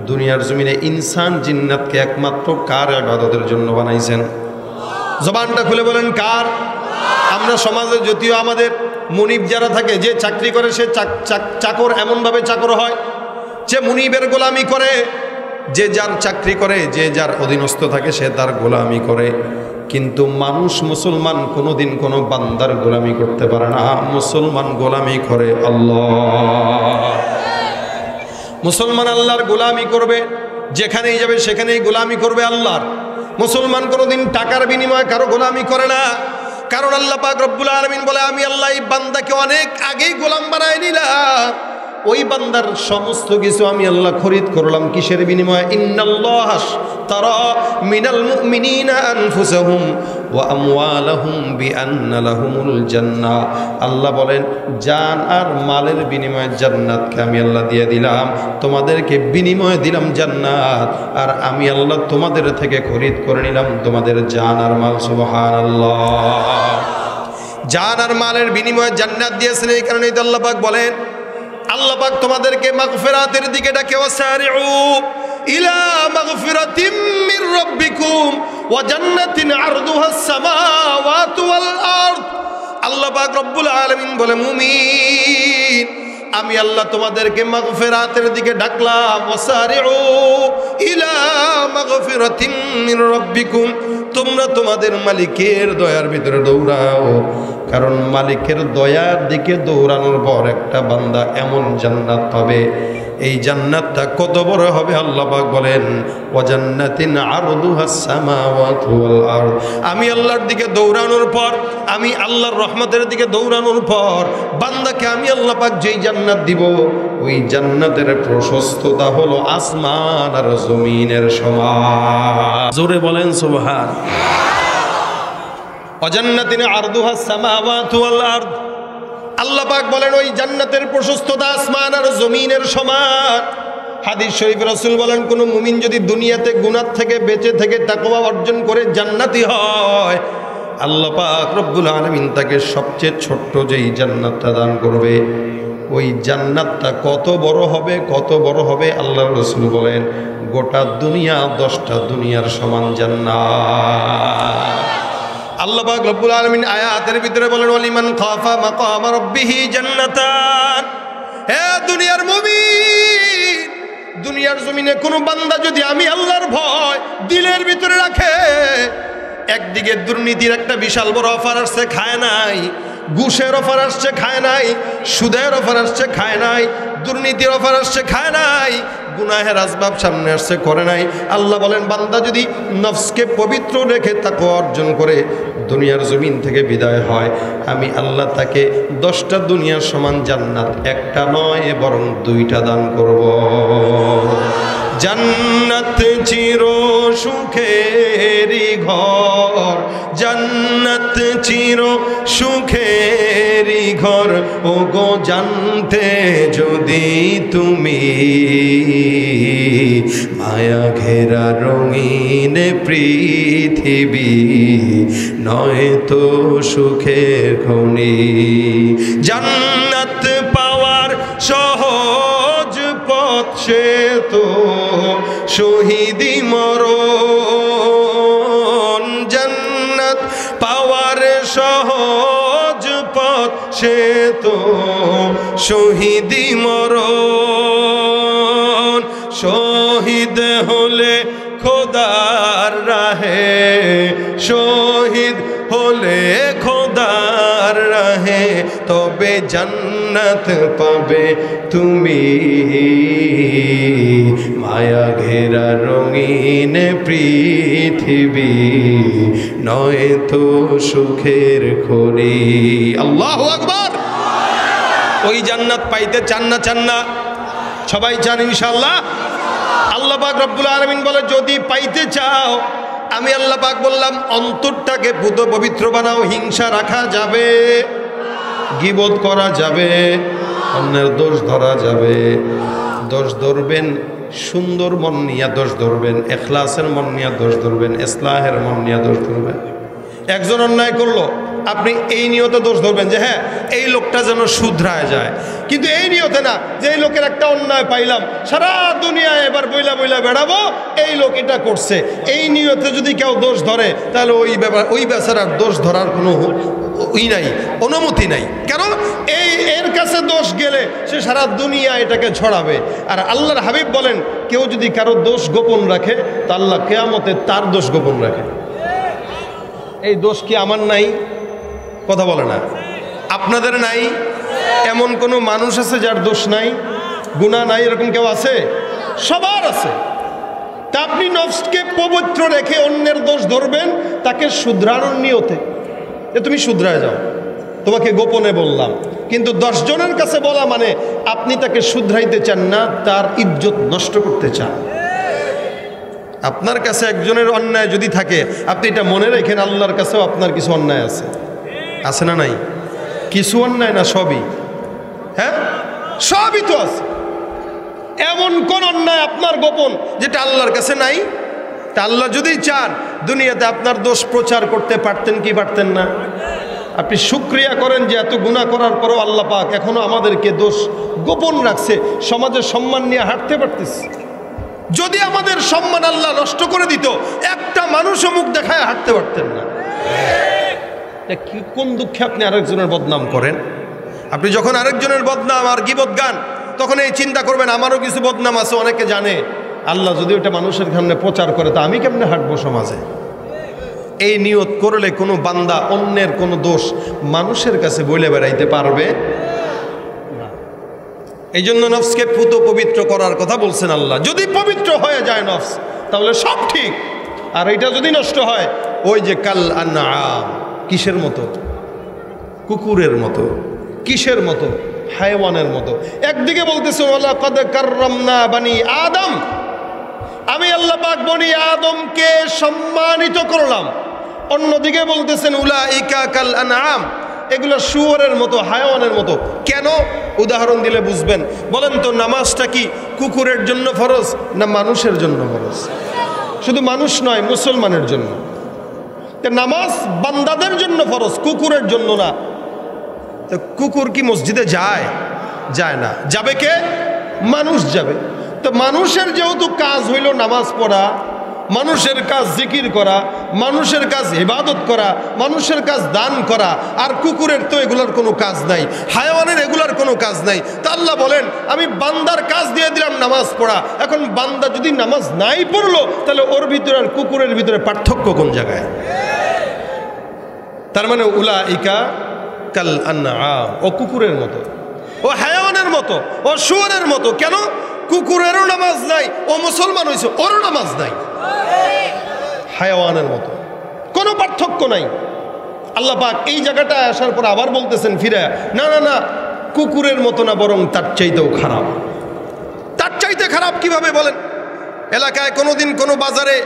দুনিয়ার জমিনে ইনসান জিন্নাতকে একমাত্র কার ইবাদতের জন্য বানাইছেন? জবানটা খুলে বলেন কার? আমরা সমাজে যদিও আমাদের মুনিব যারা থাকে, যে চাকরি করে সে চাকর এমনভাবে চাকর হয় যে মুনিবের গোলামি করে, যে যার চাকরি করে, যে যার অধীনস্থ থাকে সে তার গোলামি করে। কিন্তু মানুষ মুসলমান কোনোদিন কোনো বান্দার গোলামি করতে পারে না। মুসলমান গোলামি করে আল্লাহ। মুসলমান আল্লাহর গোলামি করবে, যেখানেই যাবে সেখানেই গোলামি করবে আল্লাহর। মুসলমান কোনোদিন টাকার বিনিময়ে কারো গোলামি করে না, কারণ আল্লাহ পাক রব্বুল আলামিন বলে আমি আল্লাহ এই বান্দাকে অনেক আগেই গোলাম বানায় নিলাম, ওই বান্দার সমস্ত কিছু আমি আল্লাহ খরিদ করলাম কিসের বিনিময়ে? ইন্নাল্লাহ আশতারা মিনাল মুমিনিনা আনফুসাহুম ওয়া আমওয়ালাহুম বিআন্না লাহুমুল জান্নাহ। আল্লাহ বলেন জান আর মালের বিনিময়ে জান্নাতকে আমি আল্লাহ দিয়ে দিলাম, তোমাদেরকে বিনিময়ে দিলাম জান্নাত, আর আমি আল্লাহ তোমাদের থেকে খরিদ করে নিলাম তোমাদের জান আর মাল। সুবহানাল্লাহ। জান আর মালের বিনিময়ে জান্নাত দিয়েছেন, এই কারণেই তো আল্লাহ পাক বলেন, আল্লাহ পাক তোমাদেরকে মাগফিরাতের দিকে ডাকে, ওয়াসারিউ ইলা মাগফিরাতিম মির রাব্বিকুম ওয়া জান্নাতিন আরদুহাস সামাওয়াতু ওয়াল আরদ। আল্লাহ পাক রব্বুল আলামিন বলে মুমিন আমি আল্লাহ তোমাদেরকে মাগফিরাতের দিকে ডাকলাম, ওয়াসারিউ ইলা মাগফিরাতিম মির রাব্বিকুম, তোমরা তোমাদের মালিকের দয়ার ভিতরে দৌড়াও, কারণ মালিকের দয়ার দিকে দৌড়ানোর পর একটা বান্দা এমন জান্নাত পাবে, এই জান্নাতটা কত বড় হবে আল্লাহ পাক বলেন ওয়া জান্নাতিন আরদুহাস সামাওয়াতু ওয়াল আরদ। আমি আল্লাহর দিকে দৌড়ানোর পর, আমি আল্লাহর রহমতের দিকে দৌড়ানোর পর বান্দাকে আমি আল্লাহ পাক যেই জান্নাত দিব, ওই জান্নাতের প্রশস্ততা হলো আসমান আর জমিনের সমান। জোরে বলেন সুবহান। ওয়া জান্নাতিন আরদুহাস সামাওয়াতু ওয়াল আরদ, আল্লাহ পাক বলেন ওই জান্নাতের প্রশস্ততা আসমান আর জমিনের সমান। হাদিস শরীফে রাসূল বলেন কোন মুমিন যদি দুনিয়াতে গুনাহ থেকে বেঁচে থেকে তাকওয়া অর্জন করে জান্নাতি হয়, আল্লাহ পাক রব্বুল আলামিন তাকে সবচেয়ে ছোট্ট যেই জান্নাতটা দান করবে, ওই জান্নাতটা কত বড় হবে, কত বড় হবে আল্লাহর রাসূল বলেন গোটা দুনিয়া 10টা দুনিয়ার সমান জান্নাত। আল্লাহ পাক রব্বুল আলামিন আয়াতের ভিতরে বলেন ওয়ালিমান খাফা মাকাম রাব্বিহি জান্নাতান। হে দুনিয়ার মুমিন, দুনিয়ার জমিনে কোনো বান্দা যদি আমি আল্লাহর ভয় দিলের ভিতরে রাখে, একদিকে দুর্নীতির একটা বিশাল বড় অফার আসছে খায় নাই, ঘুষের অফার আসছে খায় নাই, সুদের অফার আসছে খায় নাই, দুর্নীতির অফার আসছে খায় নাই, গুনাহের আসবাব সামনে আসছে করে নাই। আল্লাহ বলেন বান্দা যদি নফসকে পবিত্র রেখে তাকওয়া অর্জন করে দুনিয়ার জমিন থেকে বিদায় হয়, আমি আল্লাহ তাকে 10টা দুনিয়ার সমান জান্নাত, একটা নয় বরং 2টা দান করব। জান্নাত চির সুখেরি ঘর, জান্নাত চির সুখেরি ঘর, ও গো জানতে যদি তুমি মায়া ঘেরা রঙিন পৃথিবী নয় তো সুখের খনি। জান্নাত পাওয়ার সহজ পথ সে তো শহীদি মরণ, জান্নাত পাওয়ার সহজ পথ সে তো শহীদি মরণ। শহীদ হলে খোদার রাহে, শহীদ হলে তবে জান্নাত পাবে তুমি। মায়া ঘেরা রঙিন পৃথিবী নয় তো সুখের খড়ি। আল্লাহু আকবার। ওই জান্নাত পাইতে চান না? চান না? সবাই চান ইনশাআল্লাহ। আল্লাহ পাক রব্বুল আলামিন বলে যদি পাইতে চাও, আমি আল্লাহ পাক বললাম অন্তরটাকে পুত পবিত্র বানাও। হিংসা রাখা যাবে, গীবত করা যাবে, অন্যের দোষ ধরা যাবে। দোষ ধরবেন সুন্দর মন নিয়ে, দোষ ধরবেন এখলাসের মন নিয়ে, দোষ ধরবেন ইসলাহের মন নিয়ে, দোষ ধরবেন। একজন অন্যায় করলো, আপনি এই নিয়তে দোষ ধরবেন যে হ্যাঁ এই লোকটা যেন শুধরায় যায়, কিন্তু এই নিয়তে না যে এই লোকের একটা অন্যায় পাইলাম, সারা দুনিয়ায় এবার বইলা বইলা বেড়াবো এই লোক এটা করছে। এই নিয়তে যদি কেউ দোষ ধরে তাহলে ওই বেচারার দোষ ধরার কোনো নাই, অনুমতি নাই। কেন? এর কাছে দোষ গেলে সে সারা দুনিয়া এটাকে ছড়াবে। আর আল্লাহর হাবিব বলেন কেউ যদি কারো দোষ গোপন রাখে তা আল্লাহ কিয়ামতে তার দোষ গোপন রাখে। এই দোষ কি আমার নাই? কথা বলে না। আপনাদের নাই? এমন কোনো মানুষ আছে যার দোষ নাই, গুনাহ নাই? এরকম কেউ আছে? সবার আছে। তা আপনি নফসকে পবিত্র রেখে অন্যের দোষ ধরবেন তাকে শুধরানোর নিয়তে, যে তুমি শুধরায় যাও, তোমাকে গোপনে বললাম। কিন্তু 10 জনের কাছে বলা মানে আপনি তাকে শুধরাইতে চান না, তার ইজ্জত নষ্ট করতে চান। আপনার কাছে একজনের অন্যায় যদি থাকে, আপনি এটা মনে রাখেন আল্লাহর কাছেও আপনার কিছু অন্যায় আছে। আছে না নাই? কিছু অন্যায় না, সবই। হ্যাঁ, সবই তো আছে। এমন কোন অন্যায় আপনার গোপন যেটা আল্লাহর কাছে নাই? তা আল্লাহ যদি চান দুনিয়াতে আপনার দোষ প্রচার করতে পারতেন কি পারতেন না? আপনি শুকরিয়া করেন যে এত গুনাহ করার পরও আল্লাহ পাক এখনো আমাদেরকে দোষ গোপন রাখছে, সমাজের সম্মান নিয়ে হাঁটতে পারতেছে। যদি আমাদের সম্মান আল্লাহ নষ্ট করে দিত, একটা মানুষও মুখ দেখায় হাঁটতে পারতেন না। কোন দুঃখে আপনি আরেকজনের বদনাম করেন? আপনি যখন আরেকজনের বদনাম আর গীবত গান, তখন এই চিন্তা করবেন আমারও কিছু বদনাম আছে, অনেকে জানে। আল্লাহ যদি ওটা মানুষের সামনে প্রচার করে তা আমি কেমনে হাঁটবো সমাজে? এই নিয়ত করলে কোনো বান্দা অন্যের কোনো দোষ মানুষের কাছে বলে বেড়াইতে পারবে না। এই জন্য নফসকে পুত পবিত্র করার কথা বলছেন আল্লাহ। যদি পবিত্র হয়ে যায় নফস তাহলে সব ঠিক। আর এটা যদি নষ্ট হয়, ওই যে কাল আনআম, কিসের মতো? কুকুরের মতো। কিসের মতো? হায়ওয়ানের মতো। একদিকে বলতেছে ওয়ালাকাদ কাররামনা বানি আদম, আমি আল্লাহ পাক বনি আদমকে সম্মানিত করলাম। অন্যদিকে বলতেছেন উলাইকা কাল আনআম, এগুলো শুয়োরের মতো, হায়ওয়ানের মতো। কেন? উদাহরণ দিলে বুঝবেন। বলেন তো নামাজটা কি কুকুরের জন্য ফরজ না মানুষের জন্য ফরজ? শুধু মানুষ নয়, মুসলমানের জন্য। নামাজ বান্দাদের জন্য ফরজ, কুকুরের জন্য না। তো কুকুর কি মসজিদে যায়? যায় না। যাবে কে? মানুষ যাবে। তো মানুষের যেহেতু কাজ হইল নামাজ পড়া, মানুষের কাজ জিকির করা, মানুষের কাজ ইবাদত করা, মানুষের কাজ দান করা, আর কুকুরের তো এগুলোর কোনো কাজ নাই, হায়াওয়ানের এগুলোর কোনো কাজ নাই। তা আল্লাহ বলেন আমি বান্দার কাজ দিয়ে দিলাম নামাজ পড়া। এখন বান্দা যদি নামাজ নাই পড়লো তাহলে ওর ভিতরে আর কুকুরের ভিতরে পার্থক্য কোন জায়গায়? তার মানে উলাইকা কাল আনআম, ও কুকুরের মতো, ও হায়াওয়ানের মতো, ও শুয়োরের মতো। কেন? কুকুরেরও নামাজ নাই, ও মুসলমান হয়েছে, ওরও নামাজ নাই। হায়াওয়ানের মতো, কোনো পার্থক্য নাই। আল্লাহ পাক এই জায়গাটায় আসার পর আবার বলতেছেন ফিরে, না না না, কুকুরের মতো না, বরং তার চাইতেও খারাপ। তার চাইতে খারাপ কিভাবে বলেন? এলাকায় কোনোদিন কোনো বাজারে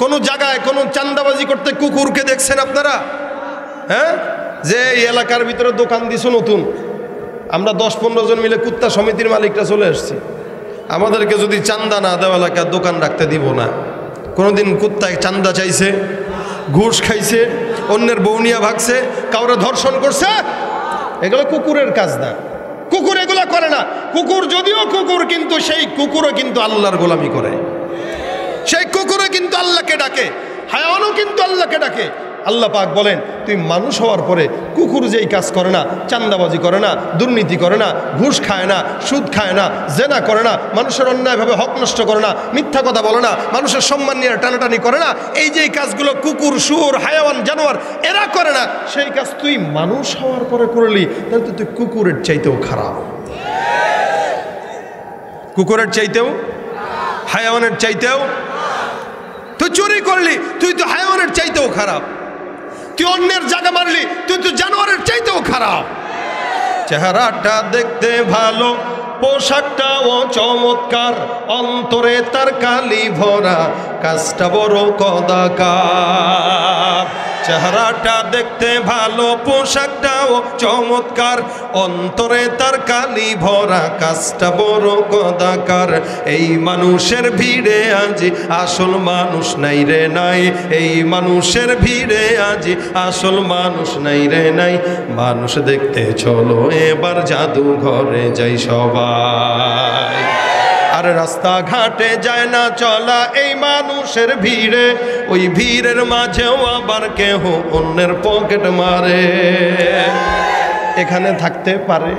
কোনো জায়গায় কোনো চান্দাবাজি করতে কুকুরকে দেখছেন আপনারা? হ্যাঁ, যে এই এলাকার ভিতরে দোকান দিছো নতুন, আমরা 10-15 জন মিলে কুত্তা সমিতির মালিকরা চলে আসছি, আমাদেরকে যদি চান্দা না দেওয়া এলাকার দোকান রাখতে দিব না। কোনোদিন কুত্তায় চান্দা চাইছে, ঘুষ খাইছে, অন্যের বউনিয়া ভাগছে, কাউরে ধর্ষণ করছে? এগুলো কুকুরের কাজ না। কুকুর এগুলো করে না। কুকুর যদিও কুকুর, কিন্তু সেই কুকুরও কিন্তু আল্লাহর গোলামি করে। সেই কুকুরও কিন্তু আল্লাহকে ডাকে, হায়াওয়ানও কিন্তু আল্লাহকে ডাকে। আল্লাহ পাক বলেন তুই মানুষ হওয়ার পরে কুকুর যেই কাজ করে না, চান্দাবাজি করে না, দুর্নীতি করে না, ঘুষ খায় না, সুদ খায় না, জেনা করে না, মানুষের অন্যায়ভাবে হক নষ্ট করে না, মিথ্যা কথা বলে না, মানুষের সম্মান নিয়ে টানাটানি করে না, এই যে কাজগুলো কুকুর, শুয়োর, হায়াওয়ান, জানোয়ার এরা করে না, সেই কাজ তুই মানুষ হওয়ার পরে করলি, তাহলে তো তুই কুকুরের চাইতেও খারাপ। কুকুরের চাইতেও, হায়াওয়ানের চাইতেও, তুই চুরি করলি, তুই তো হায়াওয়ানের চাইতেও খারাপ। তুই অন্যের জায়গা মারলি, তুই তো জানোয়ারের চাইতেও খারাপ। চেহারাটা দেখতে ভালো, পোশাকটাও চমৎকার, অন্তরে তার কালি ভরা, কাজটা বড় কদাকার। চেহারাটা দেখতে ভালো, পোশাকটাও চমৎকার, অন্তরে তার কালি ভরা, কাজটা বড় কদাকার। এই মানুষের ভিড়ে আজি আসল মানুষ নাই রে নাই, এই মানুষের ভিড়ে আজি আসল মানুষ নাই রে নাই। মানুষ দেখতে চলো এবার জাদুঘরে যাই সবাই, আর রাস্তাঘাটে যায় না চলা এই মানুষের ভিড়ে, ওই ভিড়ের মাঝেও আবার কেহ অন্যের পকেট মারে। এখানে থাকতে পারে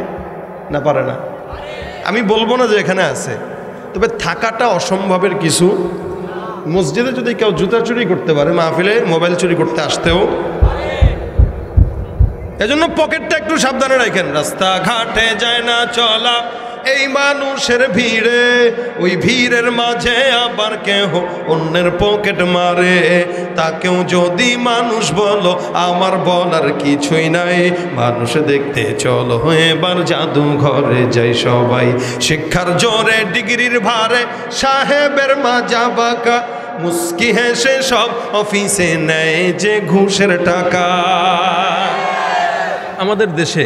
না পারে না, আমি বলবো না যে এখানে আছে, তবে থাকাটা অসম্ভবের কিছু। মসজিদে যদি কেউ জুতা চুরি করতে পারে, মাহফিলে মোবাইল চুরি করতে আসতেও, এজন্য পকেটটা একটু সাবধানে রাখেন। রাস্তাঘাটে যায় না চলা এই মানুষের ভিড়ে, ওই ভিড়ের মাঝে আবার কেহ অন্যের পকেট মারে। তাকেও যদি মানুষ বলো আমার বলার কিছুই নাই, মানুষ দেখতে চলো এবার জাদুঘরে যাই সবাই। শিক্ষার জোরে ডিগ্রির ভারে সাহেবের মাজা বাঁকা, মুস্কি হেসে সব অফিসে নেয় যে ঘুষের টাকা। আমাদের দেশে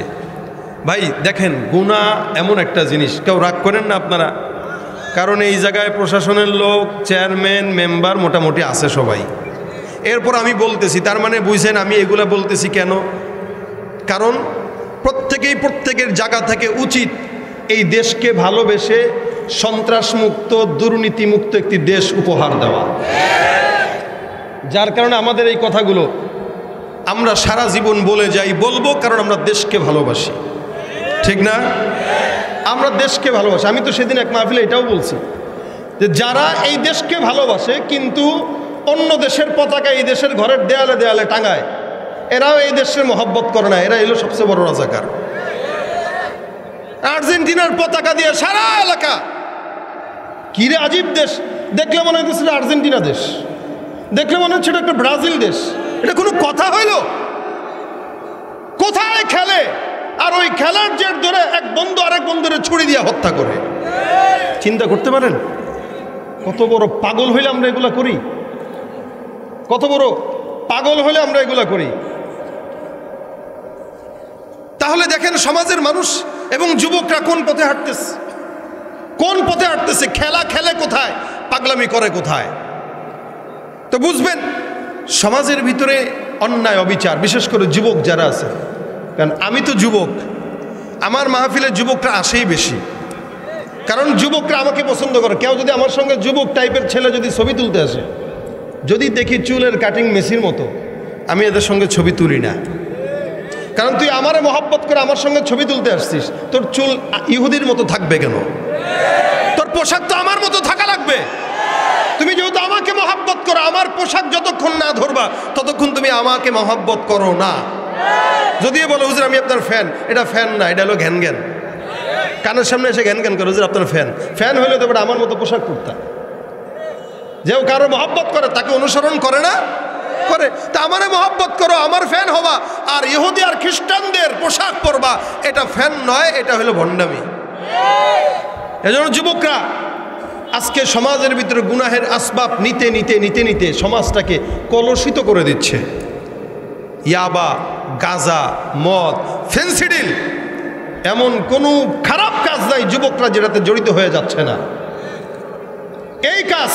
ভাই দেখেন, গুনাহ এমন একটা জিনিস, কেউ রাগ করেন না আপনারা, কারণ এই জায়গায় প্রশাসনের লোক, চেয়ারম্যান, মেম্বার মোটামুটি আছে সবাই। এরপর আমি বলতেছি, তার মানে বুঝছেন আমি এগুলা বলতেছি কেন? কারণ প্রত্যেকেই প্রত্যেকের জায়গা থেকে উচিত এই দেশকে ভালোবেসে সন্ত্রাসমুক্ত, দুর্নীতিমুক্ত একটি দেশ উপহার দেওয়া। যার কারণে আমাদের এই কথাগুলো আমরা সারা জীবন বলে যাই, বলবো, কারণ আমরা দেশকে ভালোবাসি, ঠিক না? আমরা দেশকে ভালোবাসি। আমি তো সেদিন এক মাহফিলে এটাও বলছি যে যারা এই দেশকে ভালোবাসে কিন্তু অন্য দেশের পতাকা এই দেশের ঘরের দেয়ালে দেয়ালে টাঙায়, এরাও এই দেশের মহব্বত করে না, এরা এলো সবচেয়ে বড় রাজাকার। আর্জেন্টিনার পতাকা দিয়ে সারা এলাকা, কি রে আজীব দেশ, দেখলে মনে হচ্ছে আর্জেন্টিনা দেশ, দেখলে মনে হচ্ছে এটা একটা ব্রাজিল দেশ। এটা কোনো কথা হইল? কোথায় খেলে, আর ওই খেলার জের ধরে এক বন্ধু আরেক বন্ধুরে ছুরি দিয়ে হত্যা করে। চিন্তা করতে পারেন কত বড় পাগল হইলে আমরা এগুলা করি, কত বড় পাগল হইলে আমরা এগুলা করি। তাহলে দেখেন সমাজের মানুষ এবং যুবকরা কোন পথে হাঁটতেছে, কোন পথে হাঁটতেছে, খেলা খেলে কোথায়, পাগলামি করে কোথায়। তো বুঝবেন সমাজের ভিতরে অন্যায় অবিচার, বিশেষ করে যুবক যারা আছে, কারণ আমি তো যুবক, আমার মাহফিলে যুবকরা আসেই বেশি, কারণ যুবকরা আমাকে পছন্দ করে। কেউ যদি আমার সঙ্গে যুবক টাইপের ছেলে যদি ছবি তুলতে আসে, যদি দেখি চুলের কাটিং মেশির মতো, আমি এদের সঙ্গে ছবি তুলি না। কারণ তুই আমারে মহব্বত করে আমার সঙ্গে ছবি তুলতে আসছিস, তোর চুল ইহুদির মতো থাকবে কেন? তোর পোশাক তো আমার মতো থাকা লাগবে। তুমি যেহেতু আমাকে মহব্বত করো, আমার পোশাক যতক্ষণ না ধরবা ততক্ষণ তুমি আমাকে মহব্বত করো না। যদিও বলো হুজুর আমি আপনার ফ্যান, এটা ফ্যান না, এটা হলো ঘ্যান ঘ্যান, কানের সামনে এসে ঘ্যান ঘ্যান করে হুজুর আপনার ফ্যান। ফ্যান হইলে তো আমার মতো পোশাক পরতাম। যেও কারো মহব্বত করে তাকে অনুসরণ করে না, করে। তা আমারে মহব্বত করো, আমার ফ্যান হবা, আর ইহুদি আর খ্রিস্টানদের পোশাক পরবা, এটা ফ্যান নয়, এটা হলো ভণ্ডামি। এজন্য যুবকরা আজকে সমাজের ভিতরে গুনাহের আসবাব নিতে নিতে নিতে নিতে সমাজটাকে কলুষিত করে দিচ্ছে। ইয়াবা, গাঁজা, মদ, ফেন্সিডিল, এমন কোনো খারাপ কাজ নাই যুবকরা যেটাতে জড়িত হয়ে যাচ্ছে না। এই কাজ,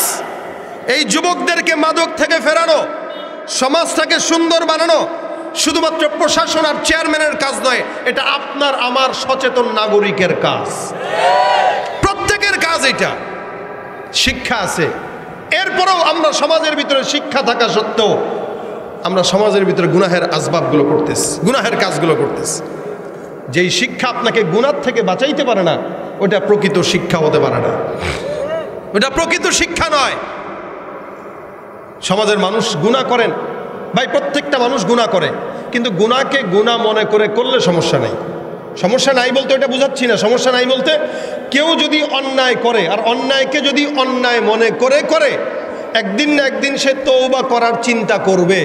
এই যুবকদেরকে মাদক থেকে ফেরানো, সমাজটাকে সুন্দর বানানো শুধুমাত্র প্রশাসন আর চেয়ারম্যানের কাজ নয়, এটা আপনার আমার সচেতন নাগরিকের কাজ, প্রত্যেকের কাজ এটা। শিক্ষা আছে, এরপরেও আমরা সমাজের ভিতরে শিক্ষা থাকা সত্ত্বেও আমরা সমাজের ভিতরে গুনাহের আসবাবগুলো করতেছি, গুনাহের কাজগুলো করতেছি। যেই শিক্ষা আপনাকে গুনাহ থেকে বাঁচাইতে পারে না, ওটা প্রকৃত শিক্ষা হতে পারে না, ওটা প্রকৃত শিক্ষা নয়। সমাজের মানুষ গুনাহ করেন ভাই, প্রত্যেকটা মানুষ গুনাহ করে, কিন্তু গুনাহকে গুনাহ মনে করে করলে সমস্যা নেই। সমস্যা নাই বলতে এটা বুঝাচ্ছি না, সমস্যা নাই বলতে কেউ যদি অন্যায় করে আর অন্যায়কে যদি অন্যায় মনে করে করে একদিন না একদিন সে তওবা করার চিন্তা করবে।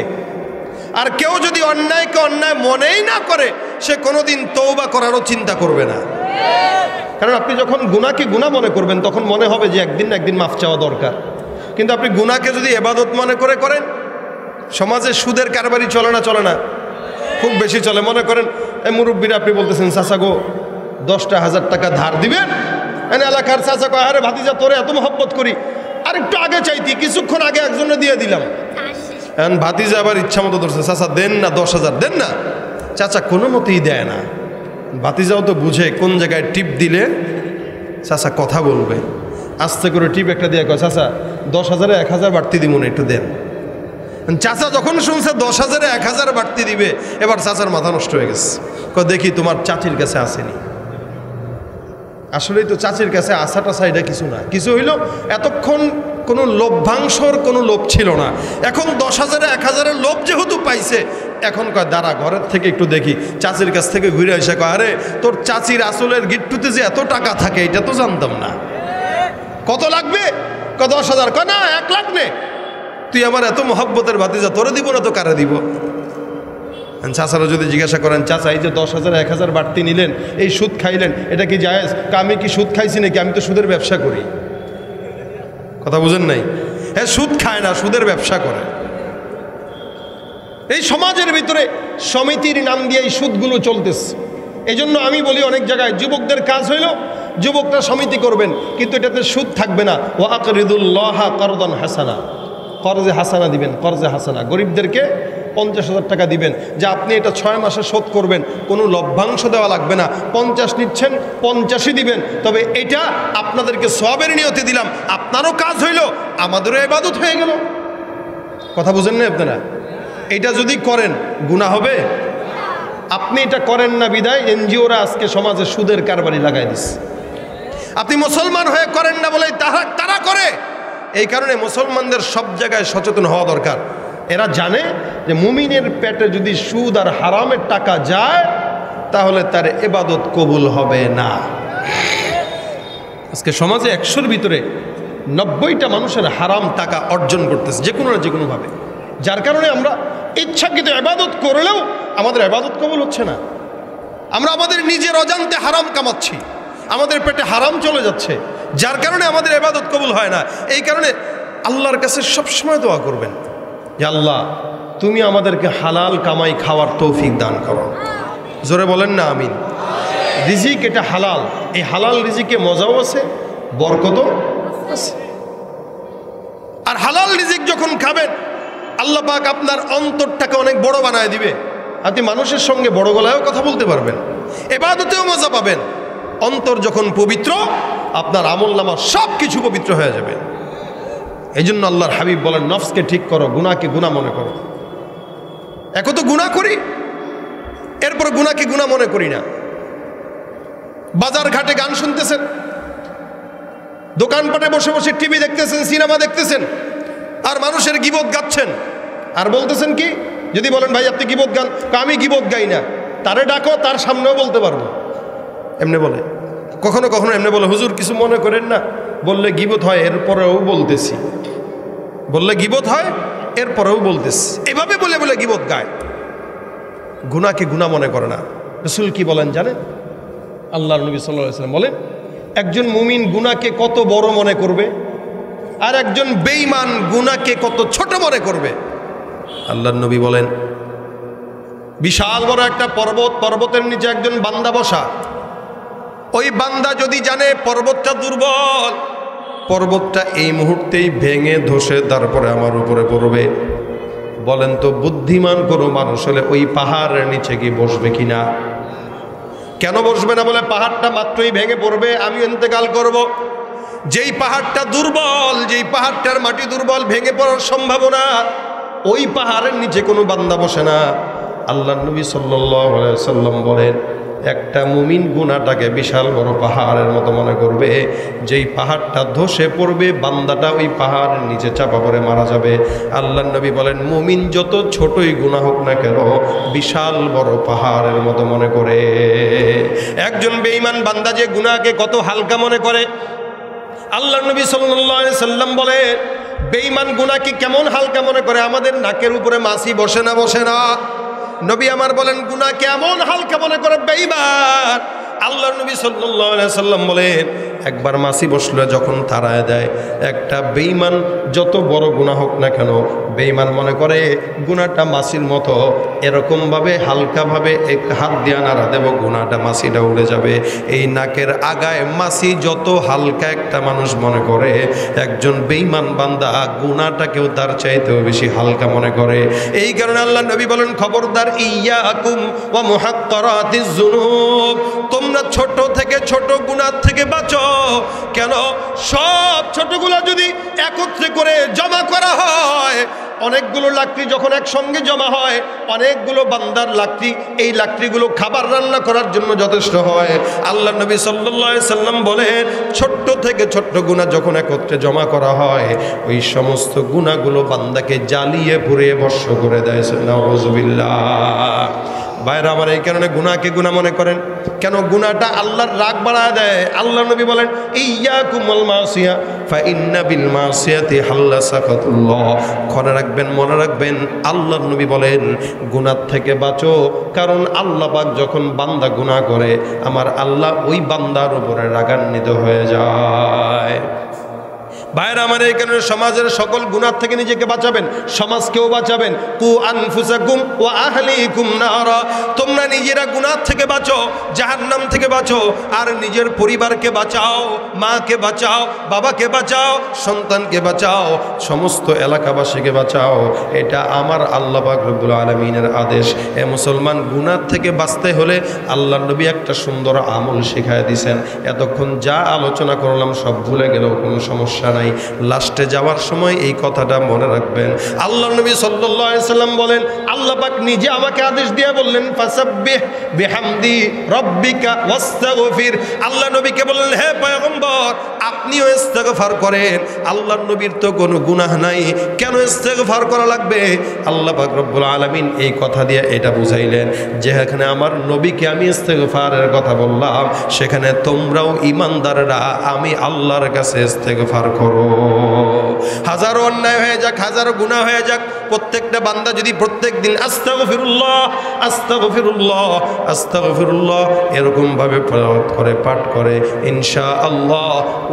আর কেউ যদি অন্যায়কে অন্যায় মনেই না করে সে কোনোদিন তওবা করারও চিন্তা করবে না। কারণ আপনি যখন গুনাহকে গুনাহ মনে করবেন তখন মনে হবে যে একদিন না একদিন মাফ চাওয়া দরকার। কিন্তু আপনি গুনাহকে যদি ইবাদত মনে করে করেন, সমাজে সুদের কারবারি চলে না? চলে না? খুব বেশি চলে। মনে করেন এই মুরব্বীরা, আপনি বলতেছেন চাচা গো 10,000 টাকা ধার দিবেন, এলাকার চাচা কয় আরে ভাতিজা তোরে এত মহব্বত করি, আর একটু আগে চাইতি, কিছুক্ষণ আগে একজনে দিয়ে দিলাম। এখন ভাতিজা আবার ইচ্ছা মতো ধরছে, চাচা দেন না 10,000 দেন না। চাচা কোনো মতেই দেয় না। ভাতিজাও তো বুঝে কোন জায়গায় টিপ দিলে চাচা কথা বলবে, আস্তে করে টিপ একটা দিয়ে কয় চাচা 10,000-এ 1,000 বাড়তি দিব না, একটু দেন। চাচা যখন শুনছে 10,000-এ 1,000 বাড়তি দিবে, এবার চাচার মাথা নষ্ট হয়ে গেছে। দেখি তোমার চাচির কাছে আসেনি। আসলেই তো চাচির কাছে আসাটা সাইডে কিছু না, কিছু হইল এতক্ষণ কোনো লভ্যাংশর কোনো লোভ ছিল না। এখন 10,000-এ 1,000-এর লোভ যেহেতু পাইছে, এখন কয় দাঁড়া ঘরের থেকে একটু দেখি। চাচির কাছ থেকে ঘুরে এসে কয় আরে তোর চাচির আসলের গিট্টুতে যে এত টাকা থাকে এটা তো জানতাম না। কত লাগবে? কয় 10,000। কয় না 1 লাখ নে, তুই আমার এত মহব্বতের ভাতিজা, তোরে দিব না তো কারে দিব? চাচারা যদি জিজ্ঞাসা করেন চাচা এই যে 10,000-এ 1,000 বাড়তি নিলেন, এই সুদ খাইলেন, এটা কি জায়েজ? আমি কি সুদ খাইছি নাকি? আমি তো সুদের ব্যবসা করি। কথা বুঝেন নাই? হ্যাঁ, সুদ খায় না, সুদের ব্যবসা করে। এই সমাজের ভিতরে সমিতির নাম দিয়ে এই সুদগুলো চলতেছে। এই জন্য আমি বলি অনেক জায়গায় যুবকদের কাজ হইল যুবকরা সমিতি করবেন, কিন্তু এটাতে সুদ থাকবে না। ওয়া আকরিদুল্লাহা কারদান হাসানা, কর্জে হাসানা দিবেন, কর্জে হাসানা। গরিবদেরকে 50,000 টাকা দিবেন যে আপনি এটা 6 মাসে শোধ করবেন, কোনো লভ্যাংশ দেওয়া লাগবে না। 50 নিচ্ছেন, 50ই দিবেন, তবে এটা আপনাদেরকে সওয়াবের নিয়তে দিলাম। আপনারও কাজ হইল, আমাদেরও ইবাদত হয়ে গেল। কথা বুঝেন না আপনারা? এটা যদি করেন গুনাহ হবে? আপনি এটা করেন না বিদায় এনজিওরা আজকে সমাজে সুদের কারবারি লাগাই দিচ্ছে। আপনি মুসলমান হয়ে করেন না বলে তারা করে। এই কারণে মুসলমানদের সব জায়গায় সচেতন হওয়া দরকার। এরা জানে যে মুমিনের পেটে যদি সুদ আর হারামের টাকা যায় তাহলে তার ইবাদত কবুল হবে না। আজকে সমাজে 100-র ভিতরে 90টা মানুষের হারাম টাকা অর্জন করতেছে যে কোনো না যে কোনোভাবে, যার কারণে আমরা ইচ্ছাকৃত ইবাদত করলেও আমাদের ইবাদত কবুল হচ্ছে না। আমরা আমাদের নিজের অজান্তে হারাম কামাচ্ছি, আমাদের পেটে হারাম চলে যাচ্ছে, যার কারণে আমাদের ইবাদত কবুল হয় না। এই কারণে আল্লাহর কাছে সবসময় দোয়া করবেন যে আল্লাহ তুমি আমাদেরকে হালাল কামাই খাওয়ার তৌফিক দান করো। জোরে বলেন না আমিন। রিজিক এটা হালাল, এই হালাল রিজিকে মজাও আছে, বরকতও আছে। আর হালাল রিজিক যখন খাবেন আল্লাহ পাক আপনার অন্তরটাকে অনেক বড় বানায় দিবে। আপনি মানুষের সঙ্গে বড় গলায়ও কথা বলতে পারবেন, ইবাদতেও মজা পাবেন। অন্তর যখন পবিত্র, আপনার আমলনামা সব কিছু পবিত্র হয়ে যাবে। এই জন্য আল্লাহর হাবিব বলেন নফসকে ঠিক করো, গুনাহকে গুনাহ মনে করো। এখন তো গুনাহ করি, এরপরে গুনাহকে গুনাহ মনে করি না। বাজার ঘাটে গান শুনতেছেন, দোকানপাটে বসে বসে টিভি দেখতেছেন, সিনেমা দেখতেছেন, আর মানুষের গীবত গাচ্ছেন। আর বলতেছেন কি, যদি বলেন ভাই আপনি গীবত গান, আমি গীবত গাই না, তারে ডাকো, তার সামনেও বলতে পারবো। এমনি বলে, কখনো কখনো এমনি বলে হুজুর কিছু মনে করেন না, বললে গীবত হয় এরপরেও বলতেছি, বললে গীবত হয় এরপরেও বলতেছি, এভাবে বলে বলে গীবত গায়। গুনাহকে গুনাহ মনে করে না। রাসূল কি বলেন জানেন? আল্লাহর নবী সাল্লাল্লাহু আলাইহি ওয়াসাল্লাম বলেন একজন মুমিন গুনাহকে কত বড় মনে করবে আর একজন বেঈমান গুনাহকে কত ছোট মনে করবে। আল্লাহর নবী বলেন বিশাল বড় একটা পর্বত, পর্বতের নিচে একজন বান্দা বসা। ওই বান্দা যদি জানে পর্বতটা দুর্বল, পর্বতটা এই মুহূর্তেই ভেঙে ধসে তারপরে আমার উপরে পড়বে, বলেন তো বুদ্ধিমান কোনো মানুষ হলে ওই পাহাড়ের নিচে গিয়ে বসবে কিনা? কেন বসবে না? বলে পাহাড়টা মাত্রই ভেঙে পড়বে, আমি ইন্তেকাল করব। যেই পাহাড়টা দুর্বল, যেই পাহাড়টার মাটি দুর্বল, ভেঙে পড়ার সম্ভাবনা, ওই পাহাড়ের নিচে কোনো বান্দা বসে না। আল্লাহ নবী সাল্লাল্লাহু আলাইহি সাল্লাম বলেন, একটা মুমিন গুনাহটাকে বিশাল বড় পাহাড়ের মতো মনে করবে, যেই পাহাড়টা ধসে পড়বে বান্দাটা ওই পাহাড়ের নিচে চাপা পড়ে মারা যাবে। আল্লাহ নবী বলেন, মুমিন যত ছোটই গুনাহ হোক না কেন বিশাল বড় পাহাড়ের মতো মনে করে। একজন বেঈমান বান্দা যে গুনাহকে কত হালকা মনে করে, আল্লাহ নবী সাল্লাল্লাহু আলাইহি সাল্লাম বলে, বেঈমান গুনাহকে কেমন হালকা মনে করে, আমাদের নাকের উপরে মাছি বসে না বসে না। নবী আমার বলেন, গুনাহ কেমন হালকা মনে করে বেঈমান। আল্লাহর নবী সাল্লাল্লাহু আলাইহি সাল্লাম বলেন, একবার মাছি বসলে যখন তাড়ায় দেয়, একটা বেঈমান যত বড় গুনাহ হোক না কেন বেঈমান মনে করে গুনাহটা মাছির মতো, এরকমভাবে হালকাভাবে এক হাত দিয়ে নাড়া দেব গুনাহটা মাছিটা উড়ে যাবে। এই নাকের আগায় মাছি যত হালকা একটা মানুষ মনে করে, একজন বেঈমান বান্দা গুনাহটাকেও তার চাইতেও বেশি হালকা মনে করে। এই কারণে আল্লাহ নবী বলেন, খবরদার ইয়াকুম ওয়া মুহাক্কারাতিজ যুনুব, তোমরা ছোট থেকে ছোট গুনাহ থেকে বাঁচো। কেন? সব ছোটগুলো যদি একত্রে করে জমা করা হয়, অনেকগুলো লাকড়ি যখন একসঙ্গে জমা হয়, অনেকগুলো বান্দার লাকড়ি, এই লাকড়িগুলো খাবার রান্না করার জন্য যথেষ্ট হয়। আল্লাহ নবী সাল্লাল্লাহু আলাইহি সাল্লাম বলেন, ছোট্ট থেকে ছোট্ট গুনাহ যখন একত্রে জমা করা হয়, ওই সমস্ত গুনাহগুলো বান্দাকে জ্বালিয়ে পুড়িয়ে ভস্ম করে দেয়। নাউযুবিল্লাহ। ভাইরা আমার, এই কারণে গুনাহকে গুনাহ মনে করেন কেন? গুনাহটা আল্লাহর রাগ বাড়ায় দেয়। আল্লাহ নবী বলেন, ইয়াকুমুল মাসিয়া ফা ইন্না বিল মাসিয়াতি হাল্লা সাকাতুল্লাহ। মনে রাখবেন আল্লাহর নবী বলেন, গুনাহ থেকে বাঁচো, কারণ আল্লাহ পাক যখন বান্দা গুনাহ করে, আমার আল্লাহ ওই বান্দার উপরে রাগান্বিত হয়ে যায়। ভাইরা আমার, এই কারণে সমাজের সকল গুনাহ থেকে নিজেকে বাঁচাবেন, সমাজকেও বাঁচাবেন। কু আনফুসাকুম ওয়া আহলিকুম নারা, তোমরা নিজেরা গুনাহ থেকে বাঁচো, জাহান্নাম থেকে বাঁচো, আর নিজের পরিবারকে বাঁচাও, মাকে বাঁচাও, বাবাকে বাঁচাও, সন্তানকে বাঁচাও, সমস্ত এলাকাবাসীকে বাঁচাও। এটা আমার আল্লাহ পাক রব্বুল আলামিনের আদেশ। এ মুসলমান, গুনাহ থেকে বাঁচতে হলে আল্লাহর নবী একটা সুন্দর আমল শিখায় দিয়েছেন। এতক্ষণ যা আলোচনা করলাম সব ভুলে গেলেও কোনো সমস্যা নাই। লাস্টে যাওয়ার সময় এই কথাটা মনে রাখবেন। আল্লাহ নবী সাল্লাল্লাহু আলাইহি সাল্লাম বলেন, আল্লাহ পাক নিজে আমাকে আদেশ দিয়ে বললেন, ফাসাব্বিহ বিহামদি রাব্বিকা ওয়াস্তাগফির। আল্লাহ নবীকে বললেন, হে পয়গম্বর, আপনিও ইস্তেগফার করেন। আল্লাহর নবীর তো কোনো গুনাহ নাই, কেন ইস্তেগফার করা লাগবে? আল্লাহ পাক রব্বুল আলামিন এই কথা দিয়ে এটা বুঝাইলেন, যেখানে আমার নবীকে আমি ইস্তেগফারের কথা বললাম, সেখানে তোমরাও ঈমানদাররা আমি আল্লাহর কাছে ইস্তেগফার করো। হাজারো অন্যায় হয়ে যাক, হাজারো গুনাহ হয়ে যাক, প্রত্যেকটা বান্দা যদি প্রত্যেক দিন আস্তাগফিরুল্লাহ আস্তাগফিরুল্লাহ আস্তাগফিরুল্লাহ এরকম ভাবে পাঠ করে, ইনশাআল্লাহ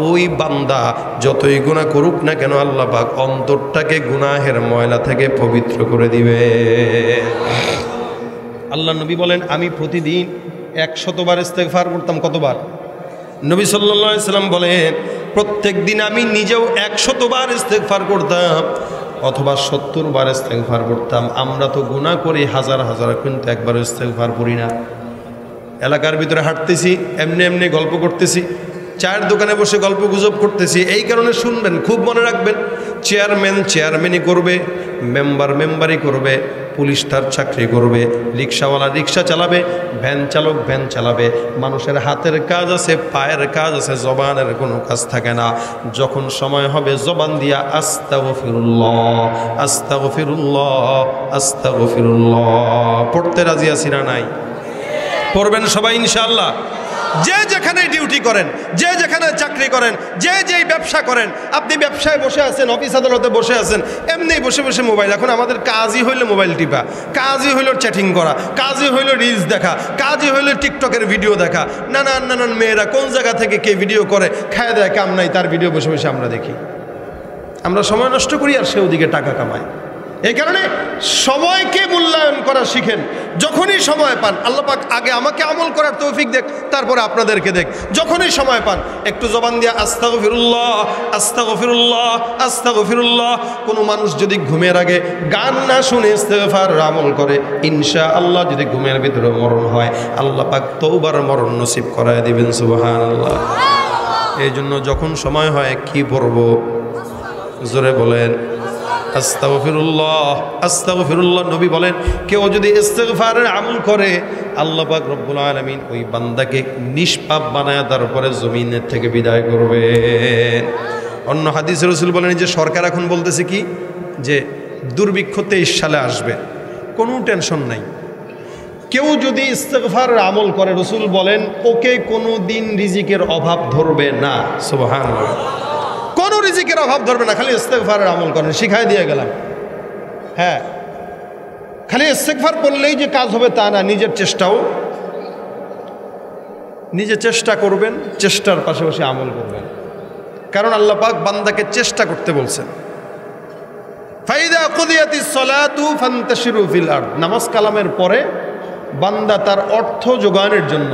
ওই বান্দা যতই গুনাহ করুক না কেন, আল্লাহ পাক অন্তরটাকে গুনাহের ময়লা থেকে পবিত্র করে দিবে। আল্লাহ নবী বলেন, আমি প্রতিদিন 100 বার ইস্তেগফার করতাম। কতবার? নবী সাল্লাল্লাহু আলাইহি সাল্লাম বলেন, প্রত্যেক দিন আমি নিজেও 100 বার ইস্তেগফার করতাম, অথবা 70 বার ইস্তেগফার করতাম। আমরা তো গুনাহ করি হাজার হাজার, কিন্তু একবার ইস্তেগফার করি না। এলাকার ভিতরে হাঁটতেছি, এমনি এমনি গল্প করতেছি, চায়ের দোকানে বসে গল্প গুজব করতেছি। এই কারণে শুনবেন, খুব মনে রাখবেন, চেয়ারম্যান চেয়ারম্যানই করবে, মেম্বার মেম্বারই করবে, পুলিশ তার চাকরি করবে, রিক্সাওয়ালা রিক্সা চালাবে, ভ্যান চালক ভ্যান চালাবে। মানুষের হাতের কাজ আছে, পায়ের কাজ আছে, জবানের কোনো কাজ থাকে না। যখন সময় হবে জবান দিয়া আস্তাগফিরুল্লাহ আস্তাগফিরুল্লাহ আস্তাগফিরুল্লাহ পড়তে রাজি আছি না নাই? পড়বেন সবাই ইনশাআল্লাহ। যে যেখানে ডিউটি করেন, যে যেখানে চাকরি করেন, যে যেই ব্যবসা করেন, আপনি ব্যবসায় বসে আছেন, অফিস আদালতে বসে আছেন, এমনি বসে বসে মোবাইল। এখন আমাদের কাজই হইল মোবাইল টিপা, কাজই হইল চ্যাটিং করা, কাজই হইল রিলস দেখা, কাজই হইল টিকটকের ভিডিও দেখা। নানান নানান মেয়েরা কোন জায়গা থেকে কে ভিডিও করে, খায় দেয় কাম নাই, তার ভিডিও বসে বসে আমরা দেখি। আমরা সময় নষ্ট করি আর সে ওদিকে টাকা কামায়। এই কারণে সময়কে মূল্যায়ন করা শিখেন। যখনই সময় পান, আল্লাহ পাক আগে আমাকে আমল করার তৌফিক দেখ, তারপরে আপনাদেরকে দেখ। যখনই সময় পান একটু জবান দিয়ে আস্তাগফিরুল্লাহ আস্তাগফিরুল্লাহ আস্তাগফিরুল্লাহ। কোনো মানুষ যদি ঘুমের আগে গান না শুনে ইস্তেগফার আমল করে, ইনশাআল্লাহ যদি ঘুমের ভিতরে মরণ হয়, আল্লাহ পাক তওবার মরণ নসিব করায় দিবেন। সুবহানাল্লাহ। এই জন্য যখন সময় হয় কি পড়ব? জোরে বলেন। আস্তাগফিরুল্লাহ, আস্তাগফিরুল্লাহ। নবী বলেন কেউ যদি ইস্তিগফারের আমল করে আল্লাহ পাক রব্বুল আলামিন ওই বান্দাকে নিষ্পাপ বানায় তারপরে জমিনের থেকে বিদায় করবেন। অন্য হাদিসে রাসূল বলেন যে সরকার এখন বলতেছে কি যে দুর্ভিক্ষ 23 সালে আসবে, কোনো টেনশন নাই। কেউ যদি ইস্তিগফারের আমল করে রাসূল বলেন ওকে কোনো দিন রিজিকের অভাব ধরবে না। সুবহানাল্লাহ, কোনো রিজিকের অভাব ধরবে না। খালি ইস্তিগফারের আমল করেন, শিখাই দিয়ে গেলাম। হ্যাঁ, খালি ইস্তিগফার করলেই যে কাজ হবে তা না, নিজে চেষ্টা করবেন, চেষ্টার পাশাপাশি আমল করবেন। কারণ আল্লাহ পাক বান্দাকে চেষ্টা করতে বলছেন। ফাইদা কুদিয়াতিস সালাতু ফান্তাশিরু ফিল আরদ, নামাজ কালামের পরে বান্দা তার অর্থ যোগানের জন্য,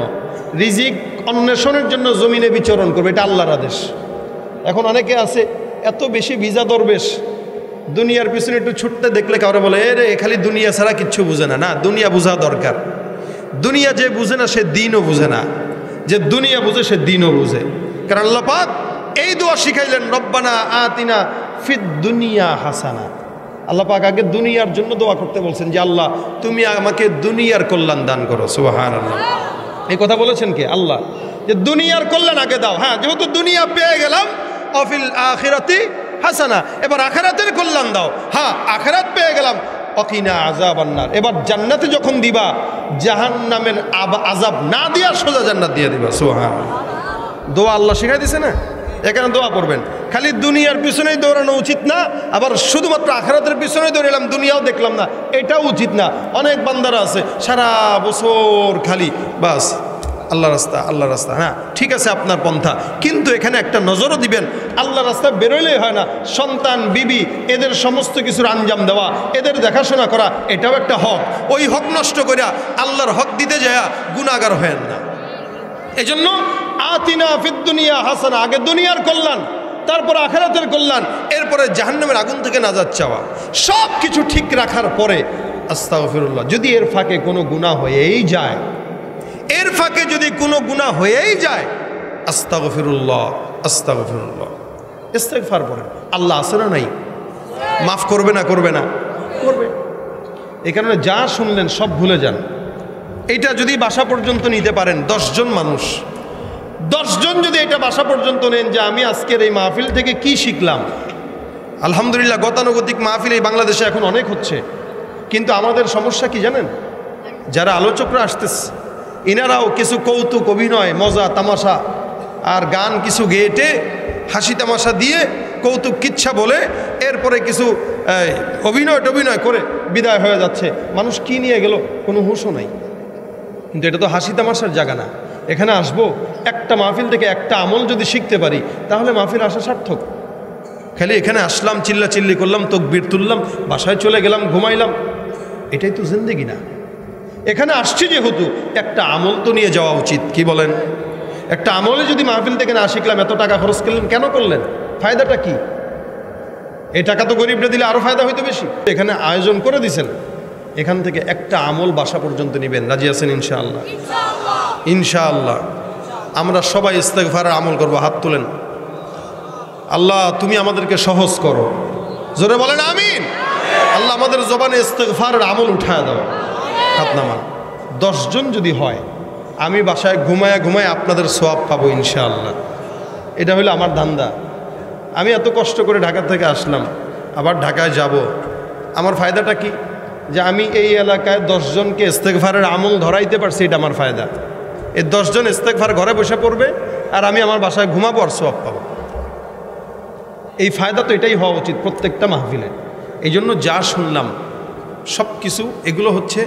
রিজিক অন্বেষণের জন্য জমিনে বিচরণ করবে, এটা আল্লাহর আদেশ। এখন অনেকে আছে এত বেশি ভিজা দরবেশ, দুনিয়ার পিছনে একটু ছুটতে দেখলে কাউরে বলে এ রে খালি দুনিয়া ছাড়া কিচ্ছু বুঝে না। না, দুনিয়া বোঝা দরকার। দুনিয়া যে বুঝে না সে দিনও বুঝে না, যে দুনিয়া বুঝে সে দিনও বুঝে। কারণ আল্লাহ পাক এই দোয়া শিখাইলেন, রব্বানা আতিনা ফিদ দুনিয়া হাসানা। আল্লাহ পাক আগে দুনিয়ার জন্য দোয়া করতে বলছেন যে আল্লাহ তুমি আমাকে দুনিয়ার কল্যাণ দান করো। সুবহানাল্লাহ, এই কথা বলেছেন কে? আল্লাহ, যে দুনিয়ার কল্যাণ আগে দাও। হ্যাঁ, যেহেতু দুনিয়া পেয়ে গেলাম, অফিল আখিরাতি হাসানা, এবার আখিরাতের কল্যাণ দাও। হ্যাঁ, আখিরাত পেয়ে গেলাম, অকিনা আযাবান নার, এবার জান্নাতে যখন দিবা জাহান্নামের আযাব না দিয়া সোজা জান্নাত দিয়ে দিবা। সুবহানাল্লাহ, দোয়া আল্লাহ শিখাই দিছে না, এখানে দোয়া করবেন। খালি দুনিয়ার পিছনেই দৌড়ানো উচিত না, আবার শুধুমাত্র আখিরাতের পিছনেই দৌড়ালাম, দুনিয়াও দেখলাম না, এটাও উচিত না। অনেক বান্দারা আছে সারা বছর খালি বাস আল্লাহ রাস্তা, আল্লাহ রাস্তা। হ্যাঁ ঠিক আছে আপনার পন্থা, কিন্তু এখানে একটা নজরও দিবেন, আল্লাহ রাস্তায় বেরোলেই হয় না, সন্তান বিবি এদের সমস্ত কিছুর আঞ্জাম দেওয়া, এদের দেখাশোনা করা, এটাও একটা হক। ওই হক নষ্ট করিয়া আল্লাহর হক দিতে যায় গুনাহগার হয়েন না। এজন্য আতিনা ফিদ দুনিয়া হাসানা, আগে দুনিয়ার কল্যাণ, তারপর আখিরাতের কল্যাণ, এরপরে জাহান্নামের আগুন থেকে নাজাত চাওয়া। সব কিছু ঠিক রাখার পরে আস্তাগফিরুল্লাহ। যদি এর ফাঁকে কোনো গুনাহ হয়েই যায়, এর ফাঁকে যদি কোনো গুনাহ হয়েই যায়, আস্তাগফিরুল্লাহ, আস্তাগফিরুল্লাহ, ইস্তিগফার করেন। আল্লাহ আছে না নাই? মাফ করবে না? করবে না? করবে। এই কারণে যা শুনলেন সব ভুলে যান। এইটা যদি বাসা পর্যন্ত নিতে পারেন, 10 জন মানুষ, 10 জন যদি এটা বাসা পর্যন্ত নেন যে আমি আজকের এই মাহফিল থেকে কি শিখলাম। আলহামদুলিল্লাহ, গতানুগতিক মাহফিল এই বাংলাদেশে এখন অনেক হচ্ছে, কিন্তু আমাদের সমস্যা কি জানেন? যারা আলোচকরা আসতেছে ইনারাও কিছু কৌতুক, অভিনয়, মজা তামাশা আর গান কিছু গেয়েটে হাসি তামাশা দিয়ে কৌতুক কিচ্ছা বলে এরপরে কিছু অভিনয় করে বিদায় হয়ে যাচ্ছে। মানুষ কি নিয়ে গেল কোনো হুঁশও নাই। কিন্তু এটা তো হাসি তামাশার জায়গা না। এখানে আসবো, একটা মাহফিল থেকে একটা আমল যদি শিখতে পারি তাহলে মাহফিল আসা সার্থক। খালি এখানে আসলাম, চিল্লাচিল্লি করলাম, তকবীর তুললাম, বাসায় চলে গেলাম, ঘুমাইলাম, এটাই তো জিন্দেগি না। এখানে আসছি যেহেতু একটা আমল তো নিয়ে যাওয়া উচিত। কি বলেন? একটা আমলে যদি মাহফিল থেকে না শিখলাম, এত টাকা খরচ করলেন, কেন করলেন? ফায়দাটা কি? এই টাকা তো গরিবরা দিলে আরও ফায়দা হইতো বেশি। এখানে আয়োজন করে দিছেন, এখান থেকে একটা আমল বাসা পর্যন্ত নেবেন। রাজি আছেন ইনশাআল্লাহ? ইনশাআল্লাহ আমরা সবাই ইস্তেগফারের আমল করব। হাত তুলেন। আল্লাহ তুমি আমাদেরকে সহজ করো, জোরে বলেন আমিন। আল্লাহ আমাদের জবানে ইস্তেগফারের আমল উঠায় দাও। হাত নামান। 10 জন যদি হয়, আমি বাসায় ঘুমায় আপনাদের সওয়াব পাবো ইনশাআল্লাহ। এটা হলো আমার ধান্দা। আমি এত কষ্ট করে ঢাকা থেকে আসলাম, আবার ঢাকায় যাব, আমার ফায়দাটা কি? যে আমি এই এলাকায় 10 জনকে ইস্তেগফারের আমল ধরাইতে পারছি, এটা আমার ফায়দা। এই 10 জন ইস্তেগফার ঘরে বসে পড়বে আর আমি আমার বাসায় ঘুমাবো আর সওয়াব পাবো। এই ফায়দা তো এটাই হওয়া উচিত প্রত্যেকটা মাহফিলে। এই জন্য যা শুনলাম সব কিছু এগুলো হচ্ছে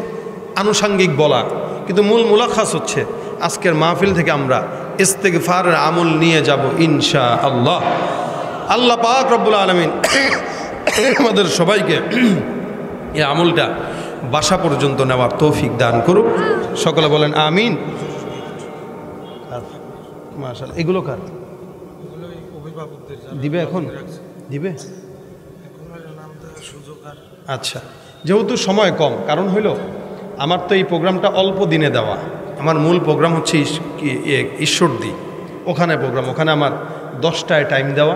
আনুষাঙ্গিক বলা, কিন্তু মূল মুলাখাস হচ্ছে আজকের মাহফিল থেকে আমরা ইস্তেগফারের আমল নিয়ে যাব ইনশাআল্লাহ। আল্লাহ পাক রব্বুল আলামিন আমাদের সবাইকে এই আমলটা বাসা পর্যন্ত নেওয়ার তৌফিক দান করুক। সকলে বলেন আমিন। মাশাআল্লাহ। এগুলো কার দিবে? এখন দিবে? আচ্ছা, যেহেতু সময় কম, কারণ হইল আমার তো এই প্রোগ্রামটা অল্প দিনে দেওয়া। আমার মূল প্রোগ্রাম হচ্ছে ঈশ্বরদী, ওখানে প্রোগ্রাম, ওখানে আমার 10টায় টাইম দেওয়া।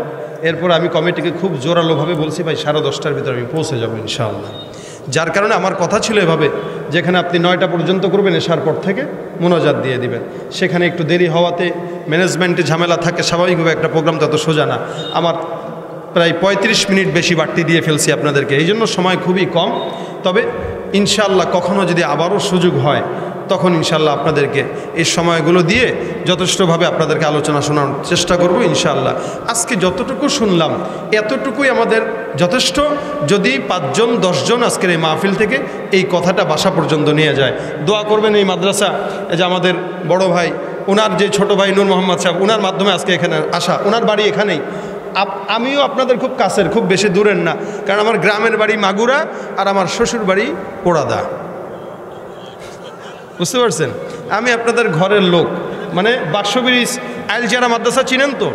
এরপর আমি কমিটিকে খুব জোরালোভাবে বলছি ভাই 10:30টার ভিতরে আমি পৌঁছে যাবো ইনশাআল্লাহ। যার কারণে আমার কথা ছিল এভাবে, যেখানে আপনি 9টা পর্যন্ত করবেন, এশার পর থেকে মোনাজাত দিয়ে দিবেন। সেখানে একটু দেরি হওয়াতে ম্যানেজমেন্টে ঝামেলা থাকে, স্বাভাবিকভাবে একটা প্রোগ্রাম তত সোজা না। আমার প্রায় 35 মিনিট বেশি বাড়তি দিয়ে ফেলছি আপনাদেরকে, এই জন্য সময় খুবই কম। তবে ইনশাআল্লাহ কখনও যদি আবারও সুযোগ হয় তখন ইনশাআল্লাহ আপনাদেরকে এই সময়গুলো দিয়ে যথেষ্টভাবে আপনাদেরকে আলোচনা শোনার চেষ্টা করব ইনশাআল্লাহ। আজকে যতটুকু শুনলাম এতটুকুই আমাদের যথেষ্ট। যদি 5 জন 10 জন আজকের এই মাহফিল থেকে এই কথাটা বাসা পর্যন্ত নিয়ে যায়, দোয়া করবেন। এই মাদ্রাসা, এই যে আমাদের বড় ভাই, ওনার যে ছোট ভাই নূর মোহাম্মদ সাহেব, ওনার মাধ্যমে আজকে এখানে আসা, ওনার বাড়ি এখানেই। আমিও আপনাদের খুব কাছের, খুব বেশি দূরের না, কারণ আমার গ্রামের বাড়ি মাগুরা আর আমার শ্বশুর বাড়ি পোড়াদা, বুঝতে পারছেন? আমি আপনাদের ঘরের লোক, মানে 500 ব্রিজ আইলচারা মাদ্রাসা চিনেন তো?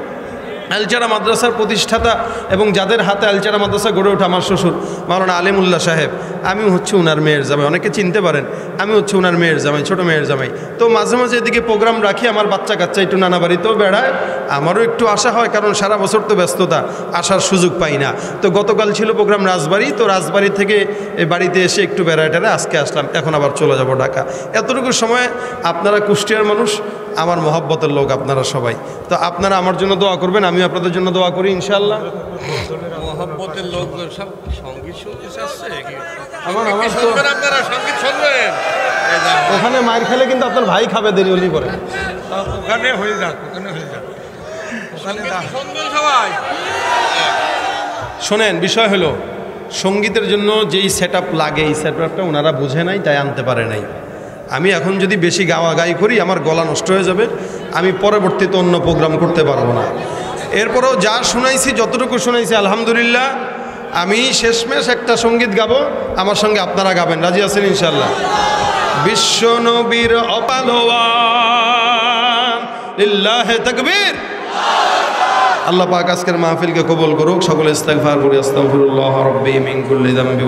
আইলচারা মাদ্রাসার প্রতিষ্ঠাতা এবং যাদের হাতে আইলচারা মাদ্রাসা গড়ে ওঠা আমার শ্বশুর মাওলানা আলিমুল্লাহ সাহেব। আমি হচ্ছে ওনার মেয়ের জামাই, অনেকে চিনতে পারেন। আমি হচ্ছে ওনার মেয়ের জামাই, ছোটো মেয়ের জামাই। তো মাঝে মাঝে এদিকে প্রোগ্রাম রাখি, আমার বাচ্চা কাচ্চা একটু নানা বাড়িতেও বেড়ায়, আমারও একটু আসা হয়, কারণ সারা বছর তো ব্যস্ততা, আসার সুযোগ পাই না। তো গতকাল ছিল প্রোগ্রাম রাজবাড়ি, তো রাজবাড়ি থেকে এই বাড়িতে এসে একটু বেড়ায় টেড়ে আজকে আসলাম, এখন আবার চলে যাব ঢাকা। এতটুকু সময় আপনারা কুষ্টিয়ার মানুষ, আমার মহব্বতের লোক আপনারা সবাই, তো আপনারা আমার জন্য দোয়া করবেন, আমি আপনাদের জন্য দোয়া করি ইনশাআল্লাহ। মহব্বতের লোক সব সঙ্গীত শুনতে চাচ্ছে কি? আমার তো আপনারা সঙ্গীত শুনবেন, ওখানে মায়ের খেলে কিন্তু আপনার ভাই খাবে দেরি হলেই করে। ওখানে হয়ে যাক, ওখানে হয়ে যাক, ওখানে শুনবেন সবাই। শোনেন, বিষয় হলো সঙ্গীতের জন্য যেই সেট লাগে, এই সেট আপটা ওনারা বুঝে নাই, তাই আনতে পারে নাই। আমি এখন যদি বেশি গাওয়াগাই করি আমার গলা নষ্ট হয়ে যাবে, আমি পরবর্তীতে অন্য প্রোগ্রাম করতে পারবো না। এরপরেও যা শুনাইছি, যতটুকু শুনাইছি আলহামদুলিল্লাহ। আমি শেষমেশ একটা সঙ্গীত গাবো, আমার সঙ্গে আপনারা গাবেন, রাজি আছেন ইনশাআল্লাহ? বিশ্ব নবীর অপালোয়ান, লিল্লাহে তাকবীর। আল্লাহ পাক আজকের মাহফিলকে কবুল করুক। সকলে ইস্তিগফার করি, আস্তাগফিরুল্লাহ রাব্বি মিন কুল্লি যামবি।